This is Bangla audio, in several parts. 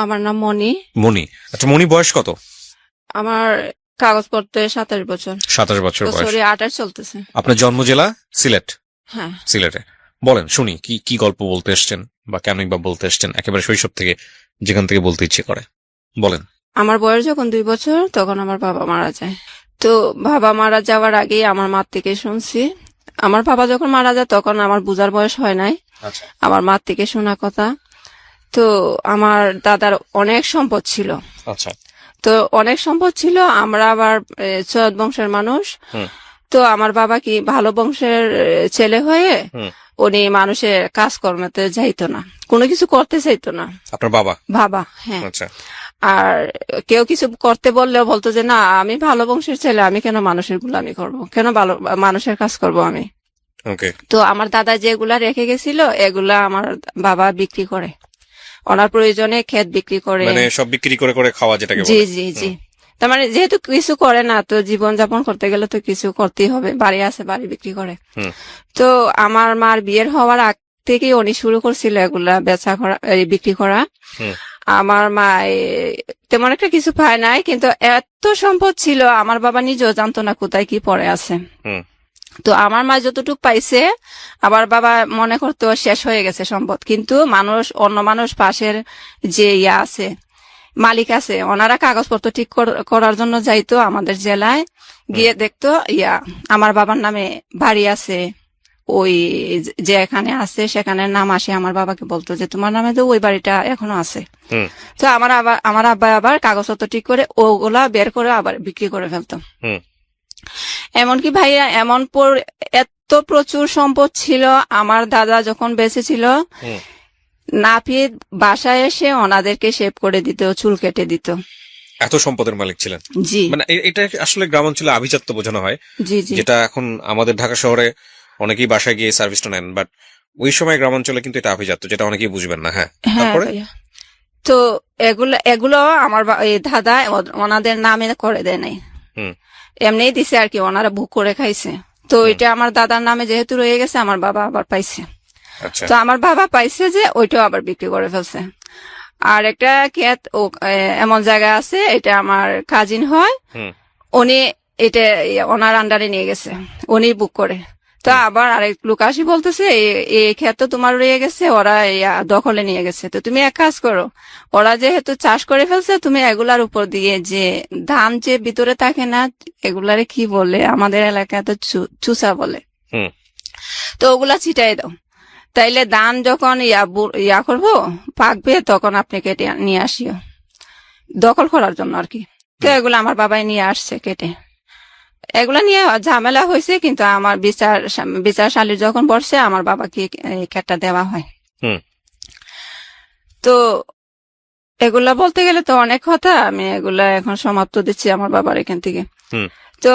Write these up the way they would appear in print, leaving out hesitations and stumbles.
আমার নাম মনি। মনি। আচ্ছা, মনি বয়স কত? আমার কাগজপত্রে 27 বছর। 27 বছর বয়স। সরি 28 চলতেছে। আপনার জন্ম জেলা সিলেট? হ্যাঁ। সিলেটে। বলেন শুনি, কি কি গল্প বলতে এসছেন বা কেনই বা বলতে এসছেন, একেবারে শৈশব থেকে, যেখান থেকে বলতে ইচ্ছে করে বলেন। আমার বয়স যখন 2 বছর তখন আমার বাবা মারা যায়। তো বাবা মারা যাওয়ার আগেই আমার মার থেকে শুনছি। আমার বাবা যখন মারা যায় তখন আমার বুঝার বয়স হয় নাই, আচ্ছা আমার মার থেকে শোনা কথা। তো আমার দাদার অনেক সম্পদ ছিল। আচ্ছা। তো অনেক সম্পদ ছিল, আমরা আবার সৈয়দ বংশের মানুষ। হুম তো আমার বাবা কি ভালো বংশের ছেলে হয়ে হুম। উনি মানুষের কাজকর্মতে যাইতো না, কোনো কিছু করতে চাইতো না। আপনার বাবা? বাবা, হ্যাঁ। আচ্ছা। আর কেউ কিছু করতে বললেও বলতো যে না, আমি ভালো বংশের ছেলে, আমি কেন মানুষের গুলামি করব, কেন ভালো মানুষের কাজ করব আমি। ওকে। তো আমার দাদা যেগুলা রেখে গেছিল এগুলা আমার বাবা বিক্রি করে, ওনার প্রয়োজনে ক্ষেত বিক্রি করে, মানে সব বিক্রি করে করে খাওয়া, যেটাকে জি বলে। জি জি। তার মানে যেহেতু কিছু করে না, তো জীবন যাপন করতে গেলে তো কিছু করতেই হবে, বাড়ি আছে বাড়ি বিক্রি করে। হুম। তো আমার মার বিয়ের হওয়ার আগ থেকে উনি শুরু করছিল এগুলা বেচা করা, বিক্রি করা। হুম। আমার মা তেমন একটা কিছু পায় নাই, কিন্তু এত সম্পদ ছিল আমার বাবা নিজেও জানতো না কোথায় কি পড়ে আছে। হুম। তো আমার মা যতটুকু পাইছে, আবার বাবা মনে করতো শেষ হয়ে গেছে সম্পদ, কিন্তু মানুষ, অন্য মানুষ পাশের যে ইয়া আছে, মালিক আছে, ওনারা কাগজপত্র ঠিক করার জন্য যাইতো আমাদের জেলায়, গিয়ে দেখতো ইয়া আমার বাবার নামে বাড়ি আছে, ওই যে এখানে আছে সেখানে নাম আসে, আমার বাবাকে বলতো যে তোমার নামে তো ওই বাড়িটা এখনো আছে। হুম। তো আমার আব্বা আবার কাগজপত্র ঠিক করে ওগুলা বের করে আবার বিক্রি করে ফেলতো। হুম। এমনকি ভাইয়া এত প্রচুর সম্পদ ছিল, আমার দাদা যখন বেঁচে ছিল হুম। নাপিত বাসায় এসে ওনাদেরকে শেভ করে দিত, চুল কেটে দিত। এত সম্পদের মালিক ছিলেন। জি মানে এটা আসলে গ্রামাঞ্চলে আভিজাত্য বোঝানো হয়, জি জি। যেটা এখন আমাদের ঢাকা শহরে অনেকেই বাসায় গিয়ে সার্ভিসটা নেন, বাট ওই সময় গ্রামাঞ্চলে কিন্তু এটা আভিজাত্য, যেটা অনেকেই বুঝবেন না। হ্যাঁ, হ্যাঁ তারপরে? ভাইয়া। তো এগুলো আমার এই দাদা ওনাদের নামে করে দেয় নাই, হুম। এমনিই দিছে আর কি, ওনারা বুক করে খাইছে। তো এটা আমার দাদার নামে যেহেতু রয়ে গেছে, আমার বাবা আবার পাইছে। আচ্ছা। তো আমার বাবা পাইছে যে ওইটাও আবার বিক্রি করে ফেলছে। আর একটা ক্ষেত এমন জায়গা আছে, এটা আমার কাজিন হয়, হুম। উনি এটা ওনার আন্ডারে নিয়ে গেছে, উনি বুক করে। তো আবার আরেক লোক আসি বলতেছে এই ক্ষেত তো তোমার রয়ে গেছে, ওরা দখলে নিয়ে গেছে, তো তুমি এক কাজ করো, ওরা যেহেতু চাষ করে ফেলছে, তুমি এগুলার উপর দিয়ে যে ধান যে ভিতরে থাকে না, এগুলারে কি বলে আমাদের এলাকায় তো চুষা বলে, হুম। তো ওগুলা ছিটাই দাও, তাইলে ধান যখন ইয়া করবো পাকবে তখন আপনি কেটে নিয়ে আসিও, দখল করার জন্য আর কি। তো এগুলো আমার বাবাই নিয়ে আসছে কেটে, এগুলা নিয়ে ঝামেলা হয়েছে, কিন্তু আমার বিচারশালীর যখন বসছে আমার বাবাকে এই ক্ষেতটা দেওয়া হয়। হুম। তো এগুলা বলতে গেলে তো অনেক কথা, আমি এগুলা এখন সমাপ্ত দিচ্ছি আমার বাবার এখান থেকে। হুম। তো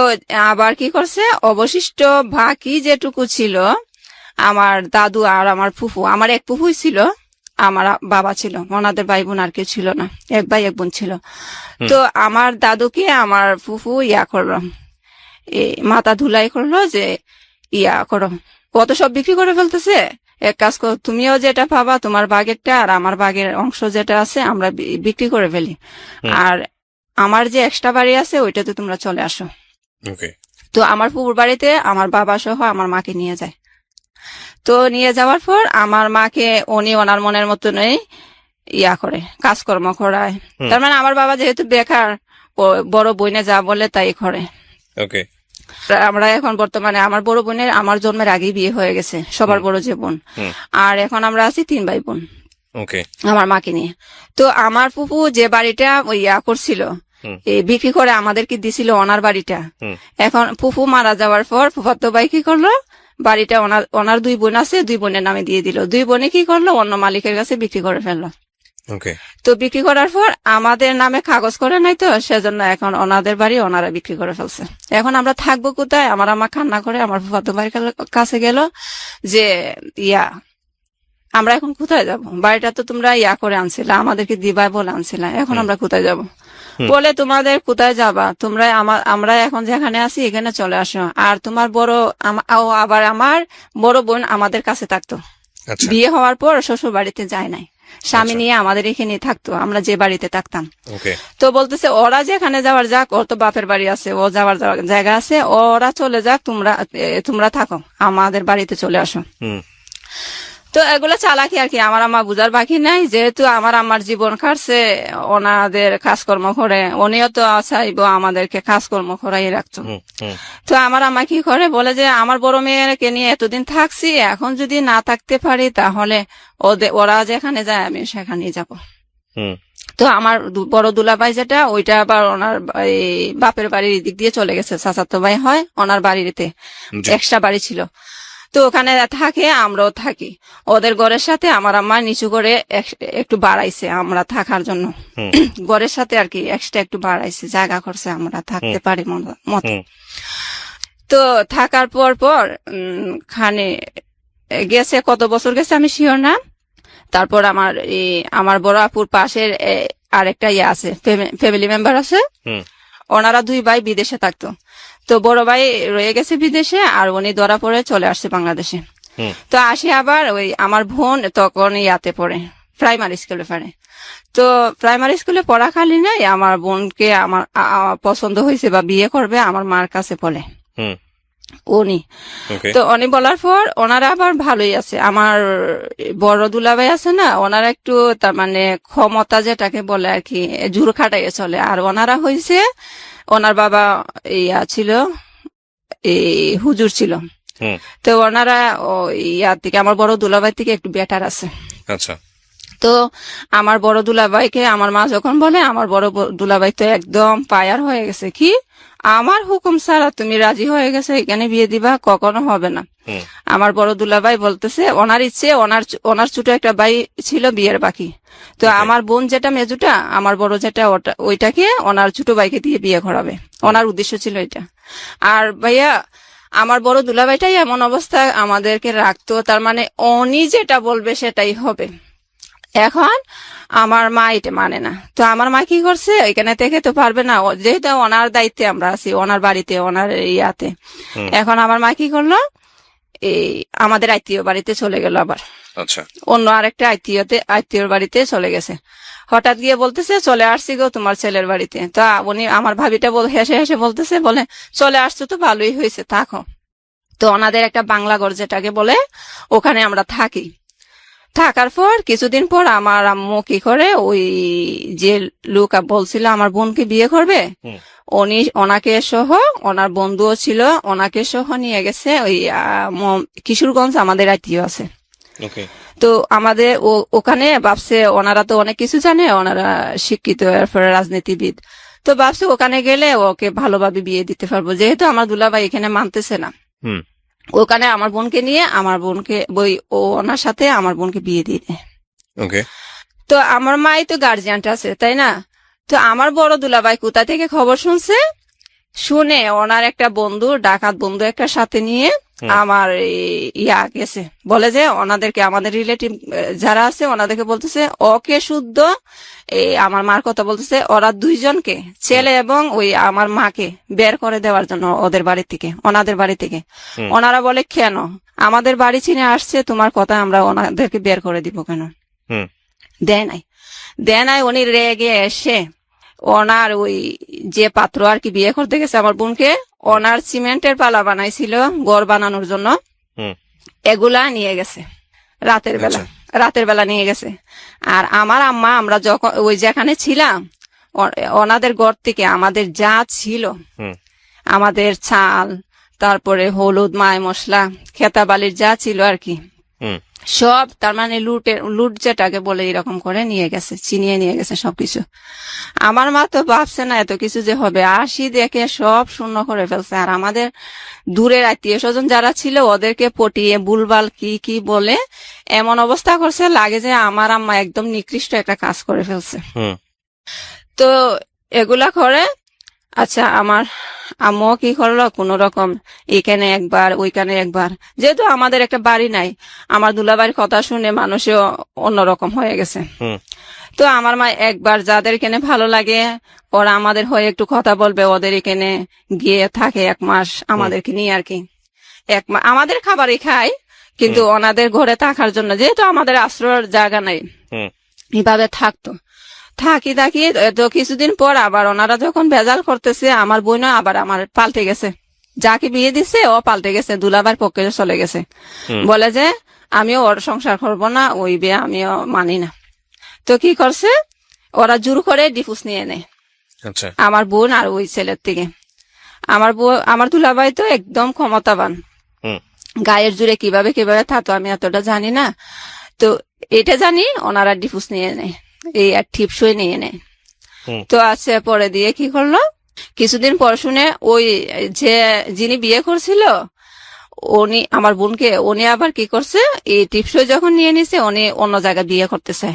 আবার কি করছে, অবশিষ্ট বাকি যেটুকু ছিল, আমার দাদু আর আমার ফুফু, আমার এক ফুফুই ছিল, আমার বাবা ছিল, ওনাদের ভাই বোন আর কেউ ছিল না, এক ভাই এক বোন ছিল। তো আমার দাদুকে আমার ফুফু ইয়া করলো, মাথা ধুলাই করলো যে ইয়া করো, কত সব বিক্রি করে ফেলতেছে, এক কাজ করো, তুমিও যেটা পাবা তোমার বাগেরটা আর আমার বাগের অংশ যেটা আছে আমরা বিক্রি করে ফেলি, আর আমার যে এক্সট্রা বাড়ি আছে ওইটাতে তোমরা চলে আসো। ওকে। তো আমার পুকুর বাড়িতে আমার বাবা সহ আমার মাকে নিয়ে যায়। তো নিয়ে যাওয়ার পর আমার মাকে উনি ওনার মনের মতনই ইয়া করে, কাজকর্ম করায়। তার মানে আমার বাবা যেহেতু বেকার, বড় বোনে যা বলে তাই করে। ওকে। আমরা এখন বর্তমানে আমার বড় বোনের আমার জন্মের আগেই বিয়ে হয়ে গেছে, সবার বড় যে বোন, আর এখন আমরা আছি 3 ভাই বোন ওকে। আমার মাকে নিয়ে। তো আমার ফুফু যে বাড়িটা ইয়া করছিল, বিক্রি করে আমাদেরকে দিছিল ওনার বাড়িটা। এখন ফুফু মারা যাওয়ার পর ফুফাতো ভাই কি করলো, বাড়িটা ওনার 2 বোন আছে, 2 বোনের নামে দিয়ে দিল, 2 বোনে কি করলো, অন্য মালিকের কাছে বিক্রি করে ফেললো। ওকে। তো বিক্রি করার পর আমাদের নামে কাগজ করে নাই, তো সেজন্য এখন ওনাদের বাড়ি ওনারা বিক্রি করে ফেলছে। এখন আমরা থাকবো কোথায়, আমার আম্মা কান্না করে আমার ফুফাতো ভাইয়ের কাছে গেল যে ইয়া আমরা এখন কোথায় যাব, বাড়িটা তো তোমরা ইয়া করে আনছিলা, আমাদেরকে দিবা বলে আনছিলা, এখন আমরা কোথায় যাব, বলে তোমাদের কোথায় যাবা তোমরা, আমরা এখন যেখানে আছি এখানে চলে আসো, আর তোমার আবার আমার বড় বোন আমাদের কাছে থাকতো, বিয়ে হওয়ার পর শ্বশুর বাড়িতে যায় নাই। স্বামী আচ্ছা। নিয়ে আমাদের এখানে থাকতো, আমরা যে বাড়িতে থাকতাম। ওকে। তো বলতেছে ওরা যেখানে যাওয়ার যাক, ওর তো বাপের বাড়ি আছে, ও যাওয়ার জায়গা আছে, ওরা চলে যাক, তোমরা থাকো, আমাদের বাড়িতে চলে আসো। হুম। তো এগুলো চালাকি আর কি, আমার আম্মা বুঝার বাকি নাই, যেহেতু আমার আম্মার জীবন কাটছে ওনাদের কাজকর্ম করে, উনিও তো চাইবো আমাদেরকে কাজকর্ম করাই রাখতো। হুম। হুম। তো আমার আম্মা কি করে, বলে যে আমার বড় মেয়েকে নিয়ে এতদিন থাকছি, এখন যদি না থাকতে পারি তাহলে ওরা যেখানে যায় আমি সেখানেই যাব। হুম। তো আমার বড় দুলাভাই যেটা, ওইটা আবার ওনার এই বাপের বাড়ির দিক দিয়ে চলে গেছে, চাচাতো ভাই হয়, ওনার বাড়িতে জি। এক্সট্রা বাড়ি ছিল। তো ওখানে থাকে, আমরাও থাকি। ওদের ঘরের সাথে আমার আম্মা নিচু করে একটু বাড়াইছে আমরা থাকার জন্য। হুম। ঘরের সাথে আর কি এক্সট্রা একটু বাড়াইছে, জায়গা করছে আমরা থাকতে পারি মতো। হুম। তো থাকার পর খানে গেছে, কত বছর গেছে আমি শিওর না। তারপর আমার বড় আপুর পাশের আরেকটা আছে, ফ্যামিলি মেম্বার আছে, হুম। ওনারা দুই ভাই বিদেশে থাকতো। তো বড় ভাই রয়ে গেছে বিদেশে, আর উনি ধরা পড়ে চলে আসছে বাংলাদেশে। হুম। তো আসি আবার ওই আমার বোন তখন ইয়াতে পড়ে, প্রাইমারি স্কুলে পড়ে। তো প্রাইমারি স্কুলে পড়াকালীন আমার বোনকে আমার পছন্দ হয়েছে বা বিয়ে করবে আমার মার কাছে বলে হুম। উনি। ওকে। তো উনি বলার পর ওনারা আবার ভালোই আছে। আমার বড় দুলাভাই আছে না, ওনারা একটু তার মানে ক্ষমতা যেটাকে বলে আর কি, জোর খাটাইয়ে চলে। আর ওনারা হয়েছে, ওনার বাবা ইয়া ছিল, এই হুজুর ছিল। হুম। তো ওনারা ইয়ার থেকে, আমার বড় দুলাভাই থেকে একটু বেটার আছে। আচ্ছা। তো আমার বড় দুলাভাইকে আমার মা যখন বলে, আমার বড় দুলাভাই তো একদম পায়ার হয়ে গেছে, কি আমার হুকুম ছাড়া তুমি রাজি হয়ে গেছে এখানে বিয়ে দিবা, কখনো হবে না। হুম। আমার বড় দুলাভাই বলতেছে ওনার ইচ্ছে, ওনার ছোট একটা ভাই ছিল বিয়ের বাকি। তো Okay. আমার বোন যেটা মেজুটা, আমার বড় যেটা ওইটাকে ওনার ছোট ভাইকে দিয়ে বিয়ে করাবে, ওনার উদ্দেশ্য ছিল এটা। আর ভাইয়া আমার বড় দুলাভাইটাই এমন অবস্থা আমাদেরকে রাখতো, তার মানে উনি যেটা বলবে সেটাই হবে। এখন আমার মা এটা মানে না। তো আমার মা কি করছে, এখানে থেকে তো পারবে না, যেহেতু ওনার দায়িত্বে আমরা আছি, ওনার বাড়িতে, ওনার ইয়াতে। হুম। এখন আমার মা কি করলো, এই আমাদের আত্মীয় বাড়িতে চলে গেল, আবার আচ্ছা। অন্য আরেকটা আত্মীয়র বাড়িতে চলে গেছে। হঠাৎ গিয়ে বলতেছে চলে আসছি গো তোমার ছেলের বাড়িতে। তা উনি, আমার ভাবিটা হেসে হেসে বলতেছে, বলে চলে আসছো তো ভালোই হয়েছে, থাকো। তো ওনাদের একটা বাংলা ঘর যেটাকে বলে, ওখানে আমরা থাকি। থাকার পর কিছুদিন পর আমার আম্মু কি করে, ওই যে লোক বলছিল আমার বোনকে বিয়ে করবে, হুম। ওনাকে সহ, ওনার বন্ধুও ছিল, ওনাকে সহ নিয়ে গেছে ওই কিশোরগঞ্জ, আমাদের আত্মীয় আছে। ওকে। তো আমাদের ওখানে ভাবছে ওনারা তো অনেক কিছু জানে, ওনারা শিক্ষিত, এরপরে রাজনীতিবিদ। তো ভাবছে ওখানে গেলে ওকে ভালোভাবে বিয়ে দিতে পারবো, যেহেতু আমার দুলাভাই এখানে মানতেছে না। হুম। ওখানে আমার বোনকে নিয়ে, আমার বোনকে ওনার সাথে আমার বোনকে বিয়ে দিয়ে দেয়। ওকে। তো আমার মাই তো গার্জিয়ানটা আছে, তাই না? তো আমার বড় দুলাভাই কোথা থেকে খবর শুনছে, শুনে ওনার একটা বন্ধু, ডাকাত বন্ধু একটা সাথে নিয়ে আমার ইয়া গেছে, বলে যে ওনাদেরকে, আমাদের রিলেটিভ যারা আছে ওনাদেরকে বলতেছে ওকে শুদ্ধ আমার মার কথা বলতেছে, ওরা দুইজনকে, ছেলে এবং ওই আমার মাকে বের করে দেওয়ার জন্য ওদের বাড়ি থেকে, ওনাদের বাড়ি থেকে। ওনারা বলে কেন, আমাদের বাড়ি চিনে আসছে, তোমার কথা আমরা ওনাদেরকে বের করে দিব কেন? দেয় নাই। উনি রেগে এসে ওনার ওই যে পাত্র আর কি বিয়ে করতে গেছে আমার বোনকে, ওনার সিমেন্টের পালা বানাইছিল ঘর বানানোর জন্য, এগুলা নিয়ে গেছে রাতের বেলা নিয়ে গেছে। আর আমার আম্মা, আমরা যখন ওই যেখানে ছিলাম, ওনাদের ঘর থেকে আমাদের যা ছিল, আমাদের চাল, তারপরে হলুদ, মায় মশলা, খেতা বালির যা ছিল আর কি, সব তার মানে লুট যেটাকে বলে এরকম করে নিয়ে গেছে, চিনিয়ে নিয়ে গেছে সবকিছু। আমার মা তো ভাবছে না এত কিছু যে হবে, আসি দেখে সব শূন্য করে ফেলছে। আর আমাদের দূরের আত্মীয় স্বজন যারা ছিল ওদেরকে পটিয়ে বুলবাল কি বলে এমন অবস্থা করছে, লাগে যে আমার আম্মা একদম নিকৃষ্ট একটা কাজ করে ফেলছে। তো এগুলা করে, আচ্ছা আমার আম্মু কি করলো, কোন রকম এখানে একবার ওইখানে একবার, যেহেতু আমাদের একটা বাড়ি নাই, আমার দুলাবাড়ির কথা শুনে মানুষও অন্যরকম হয়ে গেছে। তো আমার মা একবার যাদের এখানে ভালো লাগে ওরা আমাদের হয়ে একটু কথা বলবে, ওদের এখানে গিয়ে থাকে 1 মাস আমাদেরকে নিয়ে আর কি। 1 মাস আমাদের খাবারই খায়, কিন্তু ওনাদের ঘরে থাকার জন্য, যেহেতু আমাদের আশ্রয়ের জায়গা নাই, এভাবে থাকতো। থাকি তো কিছুদিন পর আবার ওনারা যখন ভেজাল করতেছে, আমার বোনও আবার আমার পাল্টে গেছে। যাকে বিয়ে দিছে ও পাল্টে গেছে, দুলাভাইয়ের পক্ষে চলে গেছে। বলে যে আমিও ওর সংসার করবো না, ওই বিয়ে আমিও মানি না। তো কি করছে, ওরা জোর করে ডিভোর্স নিয়ে নেয় আচ্ছা আমার বোন আর ওই ছেলের থেকে। আমার দুলাভাই তো একদম ক্ষমতাবান, হুম গায়ের জুড়ে কিভাবে কিভাবে থাকতো আমি এতটা জানি না। তো এটা জানি ওনারা ডিভোর্স নিয়ে নেয়, এই আর টিপসই নিয়ে নেয়। হুম তো আছে পরে দিয়ে কি করলো, কিছুদিন পর শুনে ওই যে যিনি বিয়ে করছিল উনি আমার বোনকে, উনি আবার কি করছে, এই টিপসই যখন নিয়ে নিছে উনি অন্য জায়গায় বিয়ে করতেছে।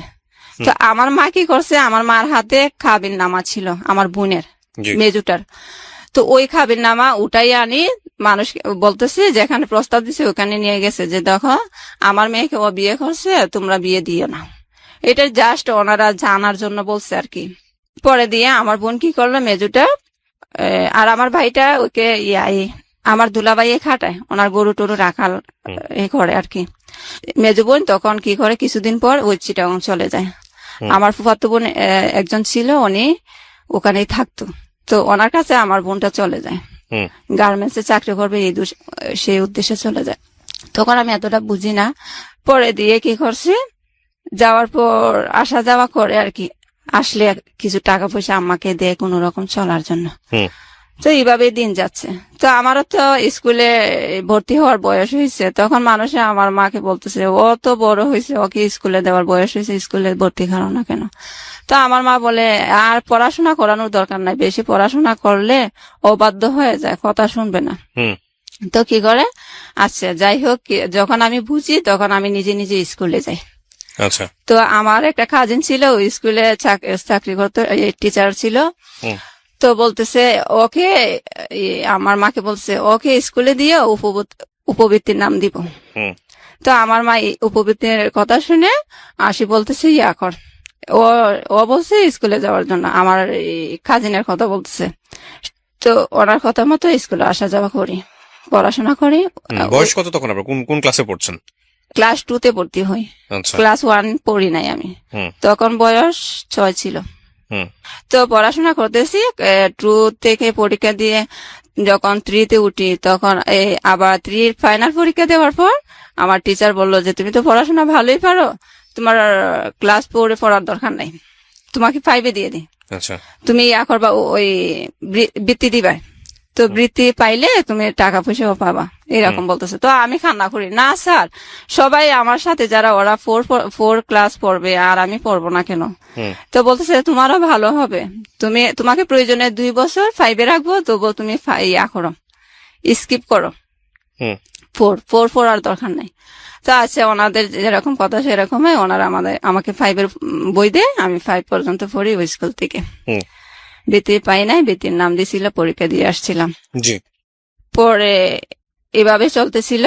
তো আমার মা কি করছে, আমার মার হাতে কাবিন নামা ছিল আমার বোনের জি মেজুটার। তো ওই কাবিন নামা উঠাই আনি মানুষ বলতেছে, যেখানে প্রস্তাব দিছে ওখানে নিয়ে গেছে যে দেখো আমার মেয়েকে ও বিয়ে করছে, তোমরা বিয়ে দিও না। এটা জাস্ট ওনারা জানার জন্য বলছে আর কি। পরে দিয়ে আমার বোন কি করলো, মেজুটা আর আমার ভাইটা ওকে আমার দুলাভাই খাটায়, ওনার গরু টরু রাখাল করে আর কি। মেজু বোন তখন কি করে, কিছুদিন পর ওই চিটাগাং চলে যায়। আমার ফুফাতো বোন একজন ছিল, উনি ওখানেই থাকতো। তো ওনার কাছে আমার বোনটা চলে যায়, গার্মেন্টসে চাকরি করবে সেই উদ্দেশ্যে চলে যায়। তখন আমি এতটা বুঝি না। পরে দিয়ে কি করছে, যাওয়ার পর আসা যাওয়া করে আর কি, আসলে কিছু টাকা পয়সা আম্মাকে দেয় কোন রকম চলার জন্য। তো এইভাবে দিন যাচ্ছে। তো আমারও তো স্কুলে ভর্তি হওয়ার বয়স হয়েছে, তখন মানুষে আমার মাকে বলতেছে ও তো বড় হয়েছে, ওকে স্কুলে দেওয়ার বয়স হয়েছে, স্কুলে ভর্তি করানো না কেন। তো আমার মা বলে আর পড়াশোনা করানোর দরকার নাই, বেশি পড়াশোনা করলে অবাধ্য হয়ে যায়, কথা শুনবে না। তো কি করে, আচ্ছা যাই হোক, যখন আমি বুঝি তখন আমি নিজে নিজে স্কুলে যাই। আচ্ছা তো আমার একটা কাজিন ছিল, ওই স্কুলে চাকরি করতো, টিচার ছিল। তো বলতেছে ওকে, আমার মাকে বলছে ওকে স্কুলে দিয়ে উপবৃত্তির নাম দিব। তো আমার মা উপবৃত্তির কথা শুনে আসি বলতেছে ইয়া কর, ও বলছে স্কুলে যাওয়ার জন্য, আমার কাজিনের কথা বলতেছে। তো ওনার কথা মতো স্কুলে আসা যাওয়া করি, পড়াশোনা করি। বয়স কত তখন? আপনার কোন ক্লাসে পড়ছেন? ক্লাস 2 তে ভর্তি হই, ক্লাস 1 পড়ি নাই আমি, তখন বয়স 6 ছিল। তো পড়াশোনা করতেছি, 2 থেকে পরীক্ষা দিয়ে যখন 3 তে উঠি, তখন আবার 3 ফাইনাল পরীক্ষা দেওয়ার পর আমার টিচার বললো যে তুমি তো পড়াশোনা ভালোই পারো, তোমার ক্লাস 4 পড়ার দরকার নাই, তোমাকে 5 দিয়ে দিই, তুমি ইয়া করবা, ওই বৃত্তি দিবা, তো বৃত্তি পাইলে তুমি টাকা পয়সাও পাবা, এরকম বলতেছে। তো আমি কান্না করি, না স্যার, সবাই আমার সাথে যারা ওরা 4 ক্লাস পড়বে আর আমি পড়বো না কেন? তো বলতেছে তোমারও ভালো হবে, তোমাকে প্রয়োজনে 2 বছর 5 রাখবো, তবুও তুমি ইয়া করো, স্কিপ করো, 4 আর দরকার নাই। তো আচ্ছা, ওনাদের যেরকম কথা সেরকম হয়, ওনারা আমাকে 5 বই দেয়, আমি 5 পর্যন্ত পড়ি ওই স্কুল থেকে। বৃত্তি পাই নাই, বৃত্তির নাম দিয়েছিল, পরীক্ষা দিয়ে আসছিলাম। পরে এভাবে চলতেছিল।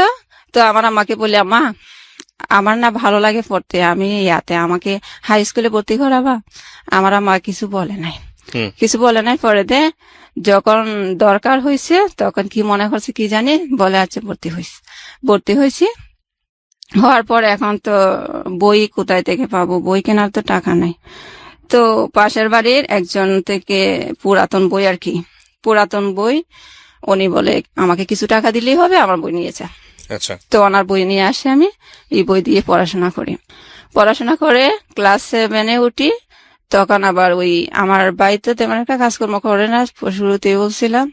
তো আমার আম্মাকে বলি, আম্মা আমার না ভালো লাগে পড়তে, আমি আমাকে হাই স্কুলে ভর্তি করাবা? আমার আম্মা কিছু বলে নাই। পরে যখন দরকার হয়েছে তখন কি মনে করছে কি জানি, বলে আচ্ছা ভর্তি হয়েছি। হওয়ার পর এখন তো বই কোথায় থেকে পাবো, বই কেনার তো টাকা নাই। তো পাশের বাড়ির একজন থেকে পুরাতন বই উনি বলে আমাকে কিছু টাকা দিলেই হবে, আমার বই নিয়েছে। তো ওনার বই নিয়ে আসে, আমি এই বই দিয়ে পড়াশোনা করে ক্লাস 7 উঠি। তখন আবার ওই আমার ভাই তো তেমন একটা কাজকর্ম করে না, শুরুতেই বলছিলাম।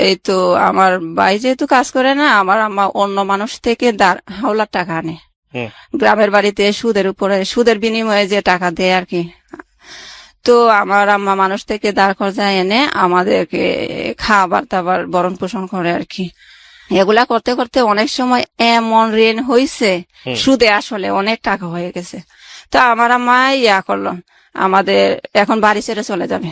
এই তো আমার ভাই যেহেতু কাজ করে না, আমার আম্মা অন্য মানুষ থেকে হাওলার টাকা আনে, গ্রামের বাড়িতে সুদের বিনিময়ে যে টাকা দেয় আর কি। তো আমার আম্মা মানুষ থেকে দাঁড় করায় এনে আমাদেরকে খাবার দাবার ভরণ পোষণ করে আর কি। এগুলা করতে করতে অনেক সময় এমন ঋণ হয়েছে, সুদে আসলে অনেক টাকা হয়ে গেছে। তো আমার আম্মা ইয়া করলো, আমাদের এখন বাড়ি ছেড়ে চলে যাবে।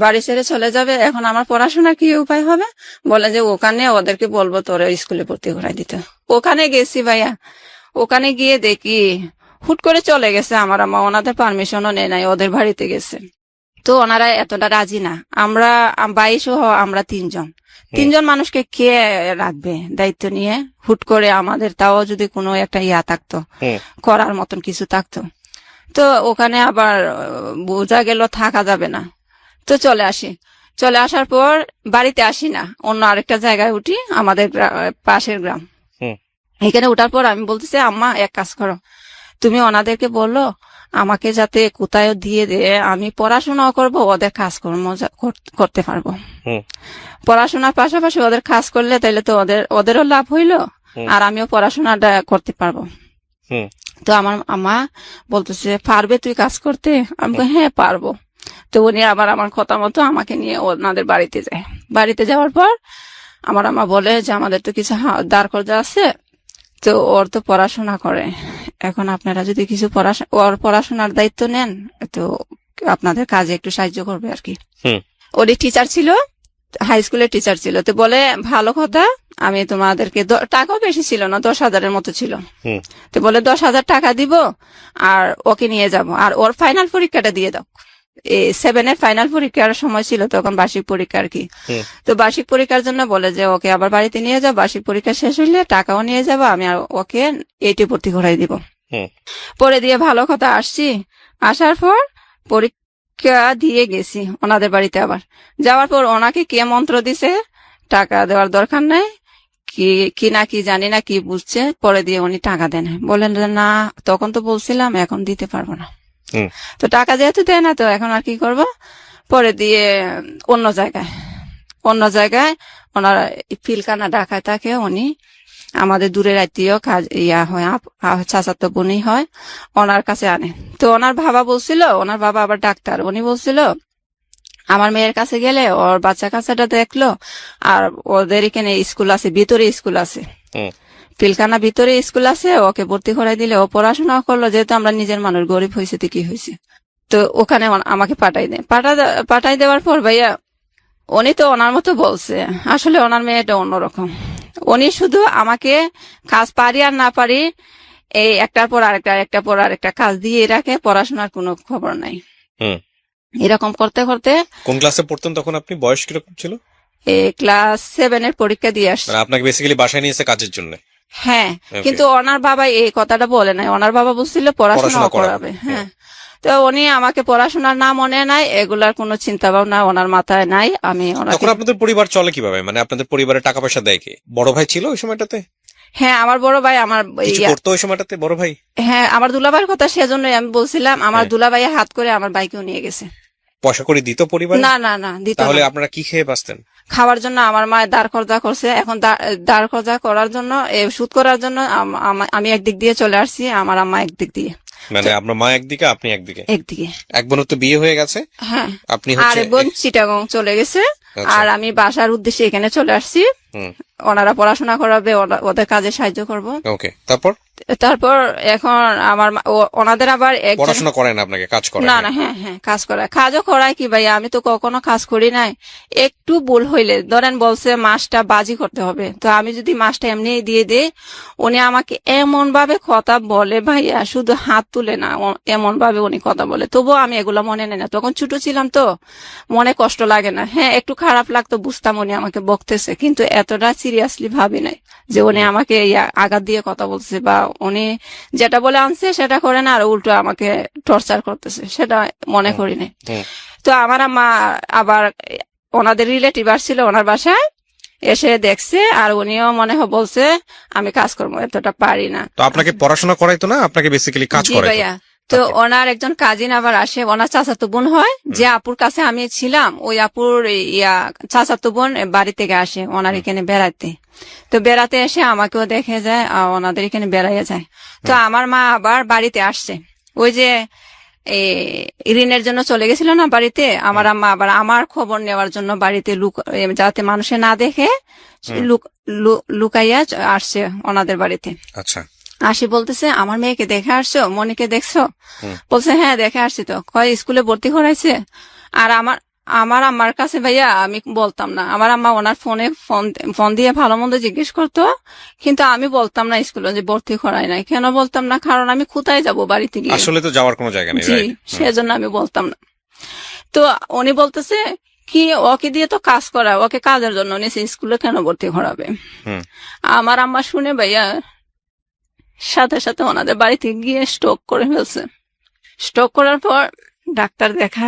বাড়ি ছেড়ে চলে যাবে, এখন আমার পড়াশোনা কি উপায় হবে? বলে যে ওখানে ওদেরকে বলবো তোরে স্কুলে ভর্তি করাই দিতে। ওখানে গেছি ভাইয়া, ওখানে গিয়ে দেখি হুট করে চলে গেছে আমার আম্মা, ওনাদের পারমিশনও নেই নাই, ওদের বাড়িতে গেছে। তো ওনারা এতটা রাজি না, আমরা 22 আমরা 3জন মানুষকে কে রাখবে দায়িত্ব নিয়ে? হুট করে আমাদের, তাও যদি কোনো একটা থাকতো, করার মতন কিছু থাকতো। তো ওখানে আবার বোঝা গেল থাকা যাবে না, তো চলে আসি। চলে আসার পর বাড়িতে আসি না, অন্য আরেকটা জায়গায় উঠি, আমাদের পাশের গ্রাম। হুম। এখানে ওঠার পর আমি বলতেছি, আম্মা এক কাজ করো, তুমি ওনাদেরকে বললো আমাকে যাতে কোথায় দিয়ে দিয়ে আমি পড়াশোনাও করব, ওদের কাজকর্ম করতে পারবো। হুম। পড়াশোনার পাশাপাশি ওদের কাজ করলে তাইলে তো ওদেরও লাভ হইলো, হুম। আর আমিও পড়াশোনাটা করতে পারবো। হুম। তো আমার আম্মা বলতেছে, পারবে তুই কাজ করতে? আমি বলি, হ্যাঁ পারবো। তো উনি আবার আমার কথা মতো আমাকে নিয়ে ওনাদের বাড়িতে যায়। বাড়িতে যাওয়ার পর আমার আম্মা বলে যে আমাদের তো কিছু দাঁড় কর্জা আছে, তো ওর তো পড়াশোনা করে, এখন আপনারা যদি কিছু ওর পড়াশোনার দায়িত্ব নেন তো আপনাদের কাজে একটু সাহায্য করবে আর কি। হুম। ওরই টিচার ছিল, হাই স্কুলের টিচার ছিল। তো বলে, ভালো কথা, আমি তোমাদেরকে টাকাও বেশি ছিল না, 10,000-এর মতো ছিল। হুম। তো বলে 10,000 টাকা দিব আর ওকে নিয়ে যাব, আর ওর ফাইনাল পরীক্ষাটা দিয়ে দাও। 7-এর ফাইনাল পরীক্ষার সময় ছিল তখন, বার্ষিক পরীক্ষা আর কি। হুম। তো বার্ষিক পরীক্ষার জন্য বলে যে ওকে আবার বাড়িতে নিয়ে যাও, বার্ষিক পরীক্ষা শেষ হইলে টাকাও নিয়ে যাবো, আমি আর ওকে 8-এ ভর্তি করাই দিব। হুম। পরে দিয়ে ভালো কথা আসছি। আসার পর পরীক্ষা দিয়ে গেছি ওনাদের বাড়িতে। আবার যাওয়ার পর ওনাকে কে মন্ত্র দিছে টাকা দেওয়ার দরকার নাই, কি না কি জানি না, কি বুঝছে। পরে দিয়ে উনি টাকা দেন, বলেন যে না তখন তো বলছিলাম, এখন দিতে পারবো না। হুম। তো টাকা যেহেতু দেয় না, তো এখন আর কি করব। পরে দিয়ে অন্য জায়গায় ওনার পিলকানা ঢাকায় থাকে উনি, আমাদের দূরের আত্মীয়, কাজ হয়, চাচাতো বোনই হয়, ওনার কাছে আনে। তো ওনার বাবা বলছিল, ওনার বাবা আবার ডাক্তার, উনি বলছিল আমার মেয়ের কাছে গেলে ওর বাচ্চা কাচ্চাটা দেখলো, আর ওদের এখানে স্কুল আছে, ভিতরে স্কুল আছে, হুম। পিলখানা ভিতরে স্কুল আছে, ওকে ভর্তি করাই দিলে ও পড়াশোনা করলো, যেহেতু আমরা নিজের মানুষ, গরিব হয়েছে তো কি হয়েছে। তো ওখানে আমাকে পাঠাই দেওয়ার পর ভাইয়া উনি তো ওনার মতো বলছে, আসলে ওনার মেয়েটা অন্যরকম। উনি শুধু আমাকে কাজ পারি আর না পারি এই একটার পর আরেকটা কাজ দিয়ে রাখে, পড়াশোনার কোনো খবর নাই। হুম। এরকম করতে করতে কোন ক্লাসে পড়তেন তখন আপনি? বয়স কিরকম ছিল? ক্লাস 7-এর পরীক্ষা দিয়ে আসছে। মানে আপনাকে বেসিক্যালি বাসায় নিয়েছে কাজের জন্য? হ্যাঁ, Okay. কিন্তু ওনার বাবা এই কথাটা বলে নাই, ওনার বাবা বলছিল পড়াশোনা করাবে। হ্যাঁ, তো উনি আমাকে পড়াশোনার না মনে নাই, এগুলার কোনো চিন্তা ভাবনা ওনার মাথায় নাই। আমি ওনাকে, তখন আপনাদের পরিবার চলে কিভাবে? মানে আপনাদের পরিবারে টাকা পয়সা দেয় কে? বড় ভাই ছিল ওই সময়টাতে? হ্যাঁ আমার বড় ভাই, আমার কিছু করতো ওই সময়টাতে বড় ভাই? হ্যাঁ আমার দুলাভাইয়ের কথা সেজন্যই আমি বলছিলাম, আমার হ্যাঁ। দুলাভাইয়া হাত করে আমার বাইকেও নিয়ে গেছে। পয়সা করে দিত পরিবার? না দিত না। তাহলে আপনারা কি খেয়ে বাঁচতেন? খাওয়ার জন্য আমার মা দাঁড় কর্জা করছে, এখন দাঁড় কর্জা করার জন্য, সুদ করার জন্য আমি একদিক দিয়ে চলে আসছি, আমার আম্মা একদিক দিয়ে। মানে আপনার মা একদিকে, আপনি একদিকে? একদিকে। এক বোনের তো বিয়ে হয়ে গেছে? হ্যাঁ, আপনি আর হচ্ছে বোন চিটাগং চলে গেছে। আচ্ছা। আর আমি বাসার উদ্দেশ্যে এখানে চলে আসছি, হুম। ওনারা পড়াশোনা করাবে, ওদের কাজে সাহায্য করব। ওকে, তারপর তারপর এখন আমার ওনাদের আবার পড়াশোনা করেন, আপনাকে কাজ করেন? না হ্যাঁ কাজ করায়, কাজও করায় কি ভাই, আমি তো কখনো কাজ করি নাই। একটু ভুল হইলে ধরেন বলছে মাছটা বাজি করতে হবে, তো আমি যদি মাছটা এমনি দিয়ে দিই, উনি আমাকে এমন ভাবে কথা বলে ভাইয়া, শুধু হাত তুলে না, এমন ভাবে উনি কথা বলে, তবুও আমি এগুলো মনে নেই না। তখন ছোট ছিলাম তো মনে কষ্ট লাগে না, হ্যাঁ একটু খারাপ লাগতো, বুঝতাম উনি আমাকে বকতেছে, কিন্তু এতটা সিরিয়াসলি ভাবি নাই যে উনি আমাকে আঘাত দিয়ে কথা বলছে, বা উনি যেটা বলে আনছে সেটা করে না আর উল্টো আমাকে টর্চার করতেছে, সেটা মনে করি নাই। হুম। তো আমার আম্মা আবার ওনাদের রিলেটিভ আসছিল ওনার বাসায়, এসে দেখছে, আর উনিও মনে হয় বলছে আমি কাজকর্ম এতটা পারি না। তো আপনাকে পড়াশোনা করাইতো না, আপনাকে বেসিক্যালি কাজ জি করাইতো? ভাইয়া, তো ওনার একজন কাজিন আবার আসে, ওনার চাচাতো বোন হয়, যে আপুর কাছে আমি ছিলাম, ওই আপুর চাচাতো বোন বাড়ি থেকে আসে ওনার এখানে বেড়াতে। তো বেড়াতে এসে আমাকেও দেখে যায়, আর ওনাদের এখানে বেড়াইয়া যায়। তো আমার মা আবার বাড়িতে আসছে, ওই যে ঋণের জন্য চলে গেছিল না বাড়িতে, আমার আম্মা আবার আমার খবর নেওয়ার জন্য বাড়িতে যাতে মানুষে না দেখে লুকাইয়া আসছে ওনাদের বাড়িতে। আচ্ছা। আসি বলতেছে, আমার মেয়েকে দেখে আসছো, মনিকে দেখছো? বলছে হ্যাঁ দেখে আসছি। তো কয় স্কুলে ভর্তি করাইছে? আর আমার আম্মার কাছে ভাইয়া আমি বলতাম না, আমার আম্মা ওনার ফোন দিয়ে ভালো মন্দ জিজ্ঞেস করতো, কিন্তু আমি বলতাম না স্কুলে যে ভর্তি করাই নাই। কেন বলতাম না? কারণ আমি কোথায় যাব বাড়িতে গিয়ে, আসলে তো যাওয়ার কোনো জায়গা নেই। জি, সেজন্য আমি বলতাম না। তো উনি বলতেছে কি, ওকে দিয়ে তো কাজ করা, ওকে কাজের জন্য নিয়েছে, স্কুলে কেন ভর্তি করাবে? আমার আম্মা শুনে ভাইয়া সাথে সাথে ওনাদের বাড়িতে গিয়ে স্ট্রোক করে ফেলছে। স্ট্রোক করার পর ডাক্তার দেখা,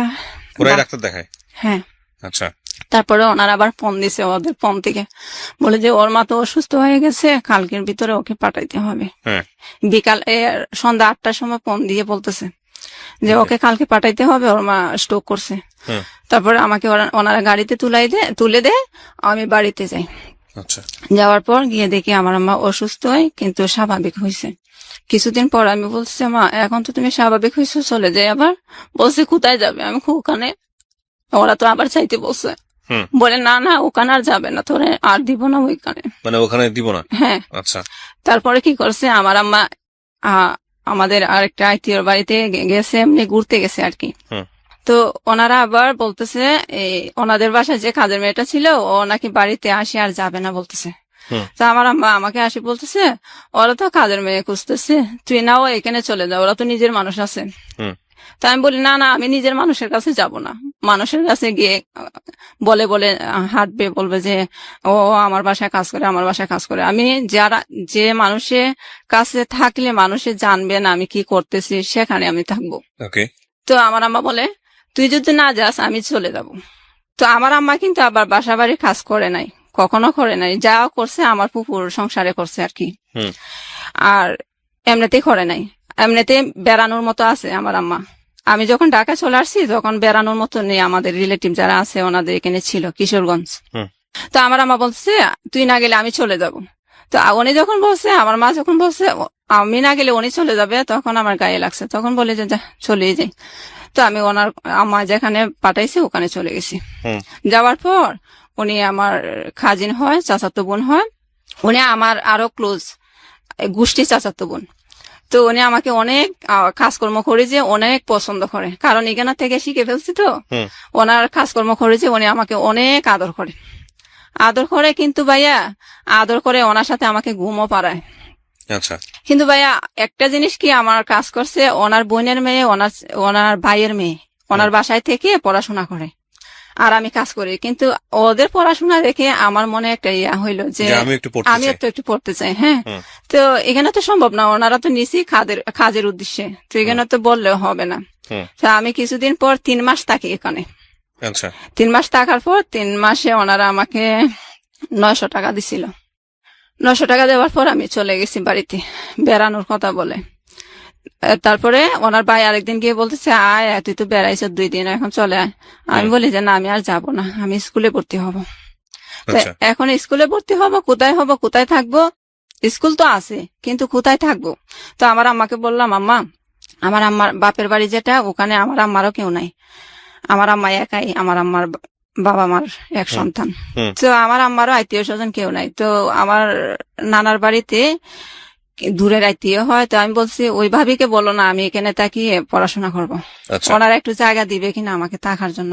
ওরাই ডাক্তার দেখায়? হ্যাঁ। আচ্ছা। তারপরে ওনারা আবার ফোন দিছে ওদের ফোন থেকে, বলে যে ওর মা তো অসুস্থ হয়ে গেছে, কালকের ভিতরে ওকে পাঠাইতে হবে। হ্যাঁ। বিকাল সন্ধ্যা 8টার সময় ফোন দিয়ে বলতেছে যে ওকে কালকে পাঠাইতে হবে, ওর মা স্ট্রোক করছে। তারপরে আমাকে ওনারা গাড়িতে তুলে দেয়, আমি বাড়িতে যাই। আচ্ছা। যাওয়ার পর গিয়ে দেখি আমার আম্মা অসুস্থ হয় কিন্তু স্বাভাবিক হয়েছে। কিছুদিন পর আমি বলছি, মা এখন তো তুমি স্বাভাবিক হয়েছো, চলে যাই। আবার বলছে কোথায় যাবে? আমি ওখানে, ওরা তো আবার চাইতে বলছে, বলে না না ওখানে আর যাবে না, তোরে আর দিব না ওইখানে, মানে ওখানে দিব না? হ্যাঁ। আচ্ছা। তারপরে কি করছে, আমার আম্মা আমাদের আরেকটা আত্মীয়র বাড়িতে গেছে, এমনি ঘুরতে গেছে আর কি। তো ওনারা আবার বলতেছে ওনাদের বাসায় যে কাজের মেয়েটা ছিল ও নাকি বাড়িতে আসে আর যাবে না বলতেছে। তো আমার আম্মা আমাকে আসি বলতেছে, ওরা তো কাজের মেয়ে খুঁজতেছে, তুই নাও এখানে চলে যাও, ওরা তো নিজের মানুষ আছে। তো আমি বলি না না, আমি নিজের মানুষের কাছে যাব না। মানুষের কাছে গিয়ে বলে হাঁটবে, বলবে যে ও আমার বাসায় কাজ করে, আমার বাসায় কাজ করে। আমি যে মানুষের কাছে থাকলে মানুষে জানবে না আমি কি করতেছি, সেখানে আমি থাকবো। তো আমার আম্মা বলে তুই যদি না যাস আমি চলে যাব। তো আমার আম্মা কিন্তু আবার বাসা বাড়ির কাজ করে নাই, কখনো করে নাই। যা করছে আমার পুকুর সংসারে করছে আর কি, আর এমনিতেই করে নাই। এমনিতে বেড়ানোর মতো আছে আমার আম্মা। আমি যখন ঢাকা চলে আসছি তখন বেড়ানোর মতো নেই, আমাদের রিলেটিভ যারা আছে ওনাদের এখানে ছিল কিশোরগঞ্জ। তো আমার আম্মা বলছে তুই না গেলে আমি চলে যাব। তো উনি যখন বলছে, আমার মা যখন বলছে আমি না গেলে উনি চলে যাবে, তখন আমার গায়ে লাগছে, তখন বলে যে যা চলে যাই। তো আমি ওনার আম্মা যেখানে পাঠাইছি ওখানে চলে গেছি। যাওয়ার পর উনি আমার খাজিন হয়, চাচাতো বোন হয়, উনি আমার আরো ক্লোজ গোষ্ঠী চাচাতো বোন। তো উনি আমাকে অনেক কাজকর্ম করে যে অনেক পছন্দ করে, কারণ এখানে থেকে শিখে ফেলছি। তো ওনার কাজকর্ম করে যে উনি আমাকে অনেক আদর করে, কিন্তু ভাইয়া আদর করে ওনার সাথে আমাকে ঘুমও পাড়ায়। আচ্ছা। কিন্তু ভাইয়া একটা জিনিস কি, আমার কাজ করছে ওনার বোনের মেয়ে, ওনার ভাইয়ের মেয়ে ওনার বাসায় থেকে পড়াশোনা করে, আর আমি কাজ করি। কিন্তু ওদের পড়াশোনা দেখে আমার মনে একটা ইয়া হইলো যে আমি একটু পড়তে চাই। হ্যাঁ। তো এখানে তো সম্ভব না, ওনারা তো নিছি কাজের উদ্দেশ্যে, তো এখানে তো বললেও হবে না। তো আমি কিছুদিন পর 3 মাস থাকি এখানে। 3 মাস থাকার পর 3 মাসে ওনারা আমাকে 900 টাকা দিছিল। 900 টাকা দেওয়ার পর আমি চলে গেছি বাড়িতে বেড়ানোর কথা বলে। তারপরে ওনার ভাই আরেকদিন গিয়ে বলতেছে আয় তুই তো বেড়াইছ 2 দিন, এখন চলে আয়। আমি বলি যে না আমি আর যাব না, আমি স্কুলে ভর্তি হব। এখন স্কুলে ভর্তি হব, কোথায় থাকবো? স্কুল তো আছে কিন্তু কোথায় থাকবো? তো আমার আম্মাকে বললাম, আম্মা আমার আম্মার বাপের বাড়ি যেটা, ওখানে আমার আম্মারও কেউ নাই, আমার আম্মা একাই, আমার আম্মার বাবা মার এক সন্তান। তো আমার আম্মারও আত্মীয় স্বজন কেউ নাই। তো আমার নানার বাড়িতে দূরের আত্মীয় হয়। তো আমি বলছি ওই ভাবিকে বলো না আমি এখানে তাকিয়ে পড়াশোনা করবো, ওনারা একটু জায়গা দিবে কিনা আমাকে থাকার জন্য।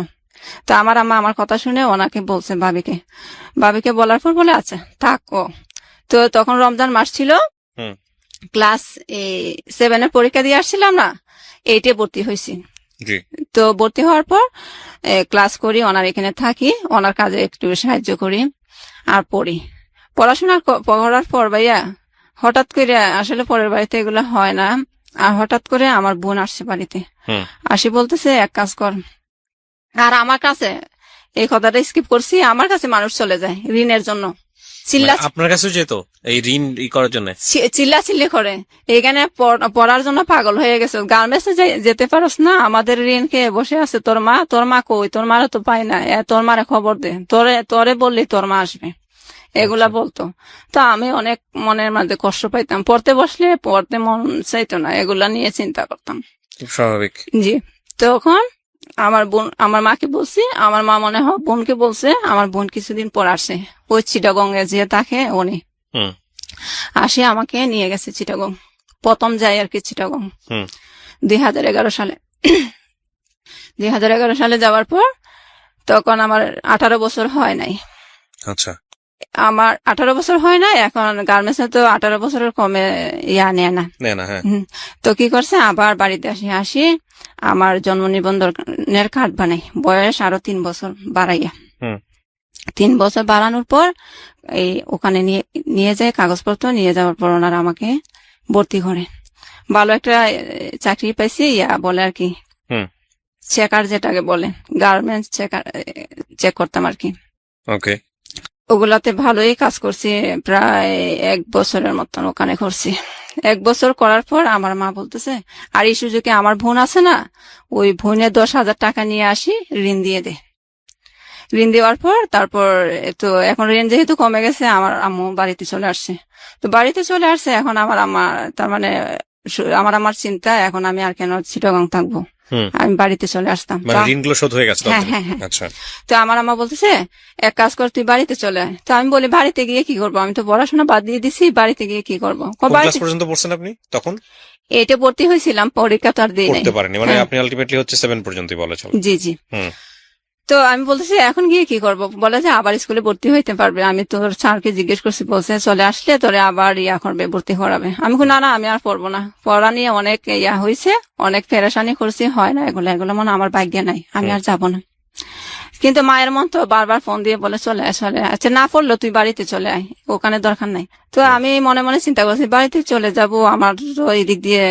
তো আমার আম্মা আমার কথা শুনে ওনাকে বলছে ভাবিকে বলার পর বলে আচ্ছা থাকো। তো তখন রমজান মাস ছিল, ক্লাস 7 পরীক্ষা দিয়ে আসছিলাম না, 8 ভর্তি হয়েছি। তো ভর্তি হওয়ার পর ক্লাস করি, ওনার এখানে থাকি, ওনার কাজে একটু সাহায্য করি আর পড়ি। পড়াশোনা করার পর ভাইয়া হঠাৎ করে, আসলে পরের বাড়িতে এগুলো হয় না, আর হঠাৎ করে আমার বোন আসছে বাড়িতে, আসি বলতেছে এক কাজ কর। আর আমার কাছে এই কথাটা স্কিপ করছি, আমার কাছে মানুষ চলে যায় ঋণের জন্য, আপনার কাছে যেত এই ঋণ করার জন্য, চিল্লাচিল্লি করে, এখানে পড়ার জন্য পাগল হয়ে গেছে। গার্মেন্টসে যেতে পারস না, আমাদের ঋণ খেয়ে বসে আছে তোর মা কই, তোর মারা তো পাই না, তোর মারে খবর দে, তোরে বললি তোর মা আসবে, এগুলা বলতো। তো আমি অনেক মনের মধ্যে কষ্ট পাইতাম, পড়তে বসলে পড়তে মন চাইতো না, এগুলা নিয়ে চিন্তা করতাম। স্বাভাবিক। জি। তখন আমার মাকে বলছি, আমার মা মনে হয় বোনকে বলছে, আমার বোন কিছুদিন পর আসে, ওই চিটাগঙ্গে যে থাকে উনি আসে, আমাকে নিয়ে গেছে চিটাগং। প্রথম যাই আর কি চিটাগং 2011 সালে। 2011 সালে যাওয়ার পর তখন আমার 18 বছর হয় নাই। আচ্ছা। আমার 18 বছর হয় না, এখন গার্মেন্টসে তো 18 বছরের কমে নেয় না। তো কি করছে, আবার বাড়িতে আসি আমার জন্ম নিবন্ধনের কার্ড বানাই, বয়স আরো 3 বছর বাড়াইয়া। 3 বছর বাড়ানোর পর ওখানে নিয়ে যায় কাগজপত্র, নিয়ে যাওয়ার পর ওনারা আমাকে ভর্তি করে। ভালো একটা চাকরি পাইছি, বলে আর কি হুম। চেকার, যেটাকে বলে গার্মেন্টস চেকার, চেক করতাম আর কি। ওকে। ওগুলাতে ভালোই কাজ করছি, প্রায় 1 বছরের মতন ওখানে করছি। 1 বছর করার পর আমার মা বলতেছে, আর এই সুযোগে আমার বোন আছে না, ওই বোনে 10,000 টাকা নিয়ে আসি, ঋণ দিয়ে দে। ঋণ দেওয়ার পর তারপর তো এখন ঋণ যেহেতু কমে গেছে, আমার আম্মু বাড়িতে চলে আসছে। তো বাড়িতে চলে আসছে, এখন আমার আম্মা, তার মানে আমার চিন্তা, এখন আমি আর কেন চিটাগাং থাকবো, আমি বাড়িতে চলে আসতাম। মানে ঋণগুলো শোধ হয়ে গেছে? হ্যাঁ হ্যাঁ হ্যাঁ। আচ্ছা। তো আমার আম্মা বলতেছে, এক কাজ কর, তুই বাড়িতে চলে আয়। তো আমি বলি, বাড়িতে গিয়ে কি করবো, আমি তো পড়াশোনা বাদ দিয়ে দিছি, বাড়িতে গিয়ে কি করবো? কোন ক্লাস পর্যন্ত পড়ছেন আপনি তখন? এটা ভর্তি হয়েছিলাম, পরীক্ষা তো আর দিই নাই। পড়তে পারেনি মানে? আপনি আলটিমেটলি হচ্ছে 7 পর্যন্তই বলা চলে? জি জি। তো আমি বলতেছি, এখন গিয়ে কি করবো? বলে যে আবার স্কুলে ভর্তি হইতে পারবে। আমি তোর স্যারকে জিজ্ঞেস করছি, বলছে চলে আসলে তোরে আবার করবে, ভর্তি করাবে। আমি না না, আমি আর পড়বো না। পড়া নিয়ে অনেক হয়েছে, অনেক পেরেশানি করছি, হয় না এগুলো মনে আমার ভাগ্যে নাই, আমি আর যাবো না। কিন্তু মায়ের মন তো বারবার ফোন দিয়ে বলে চলে আয় চলে আয়। আচ্ছা, না পড়লো তুই বাড়িতে চলে আয়, ওখানে দরকার নাই। তো আমি মনে মনে চিন্তা করছি, বাড়িতে চলে যাব, আমার তো এই দিক দিয়ে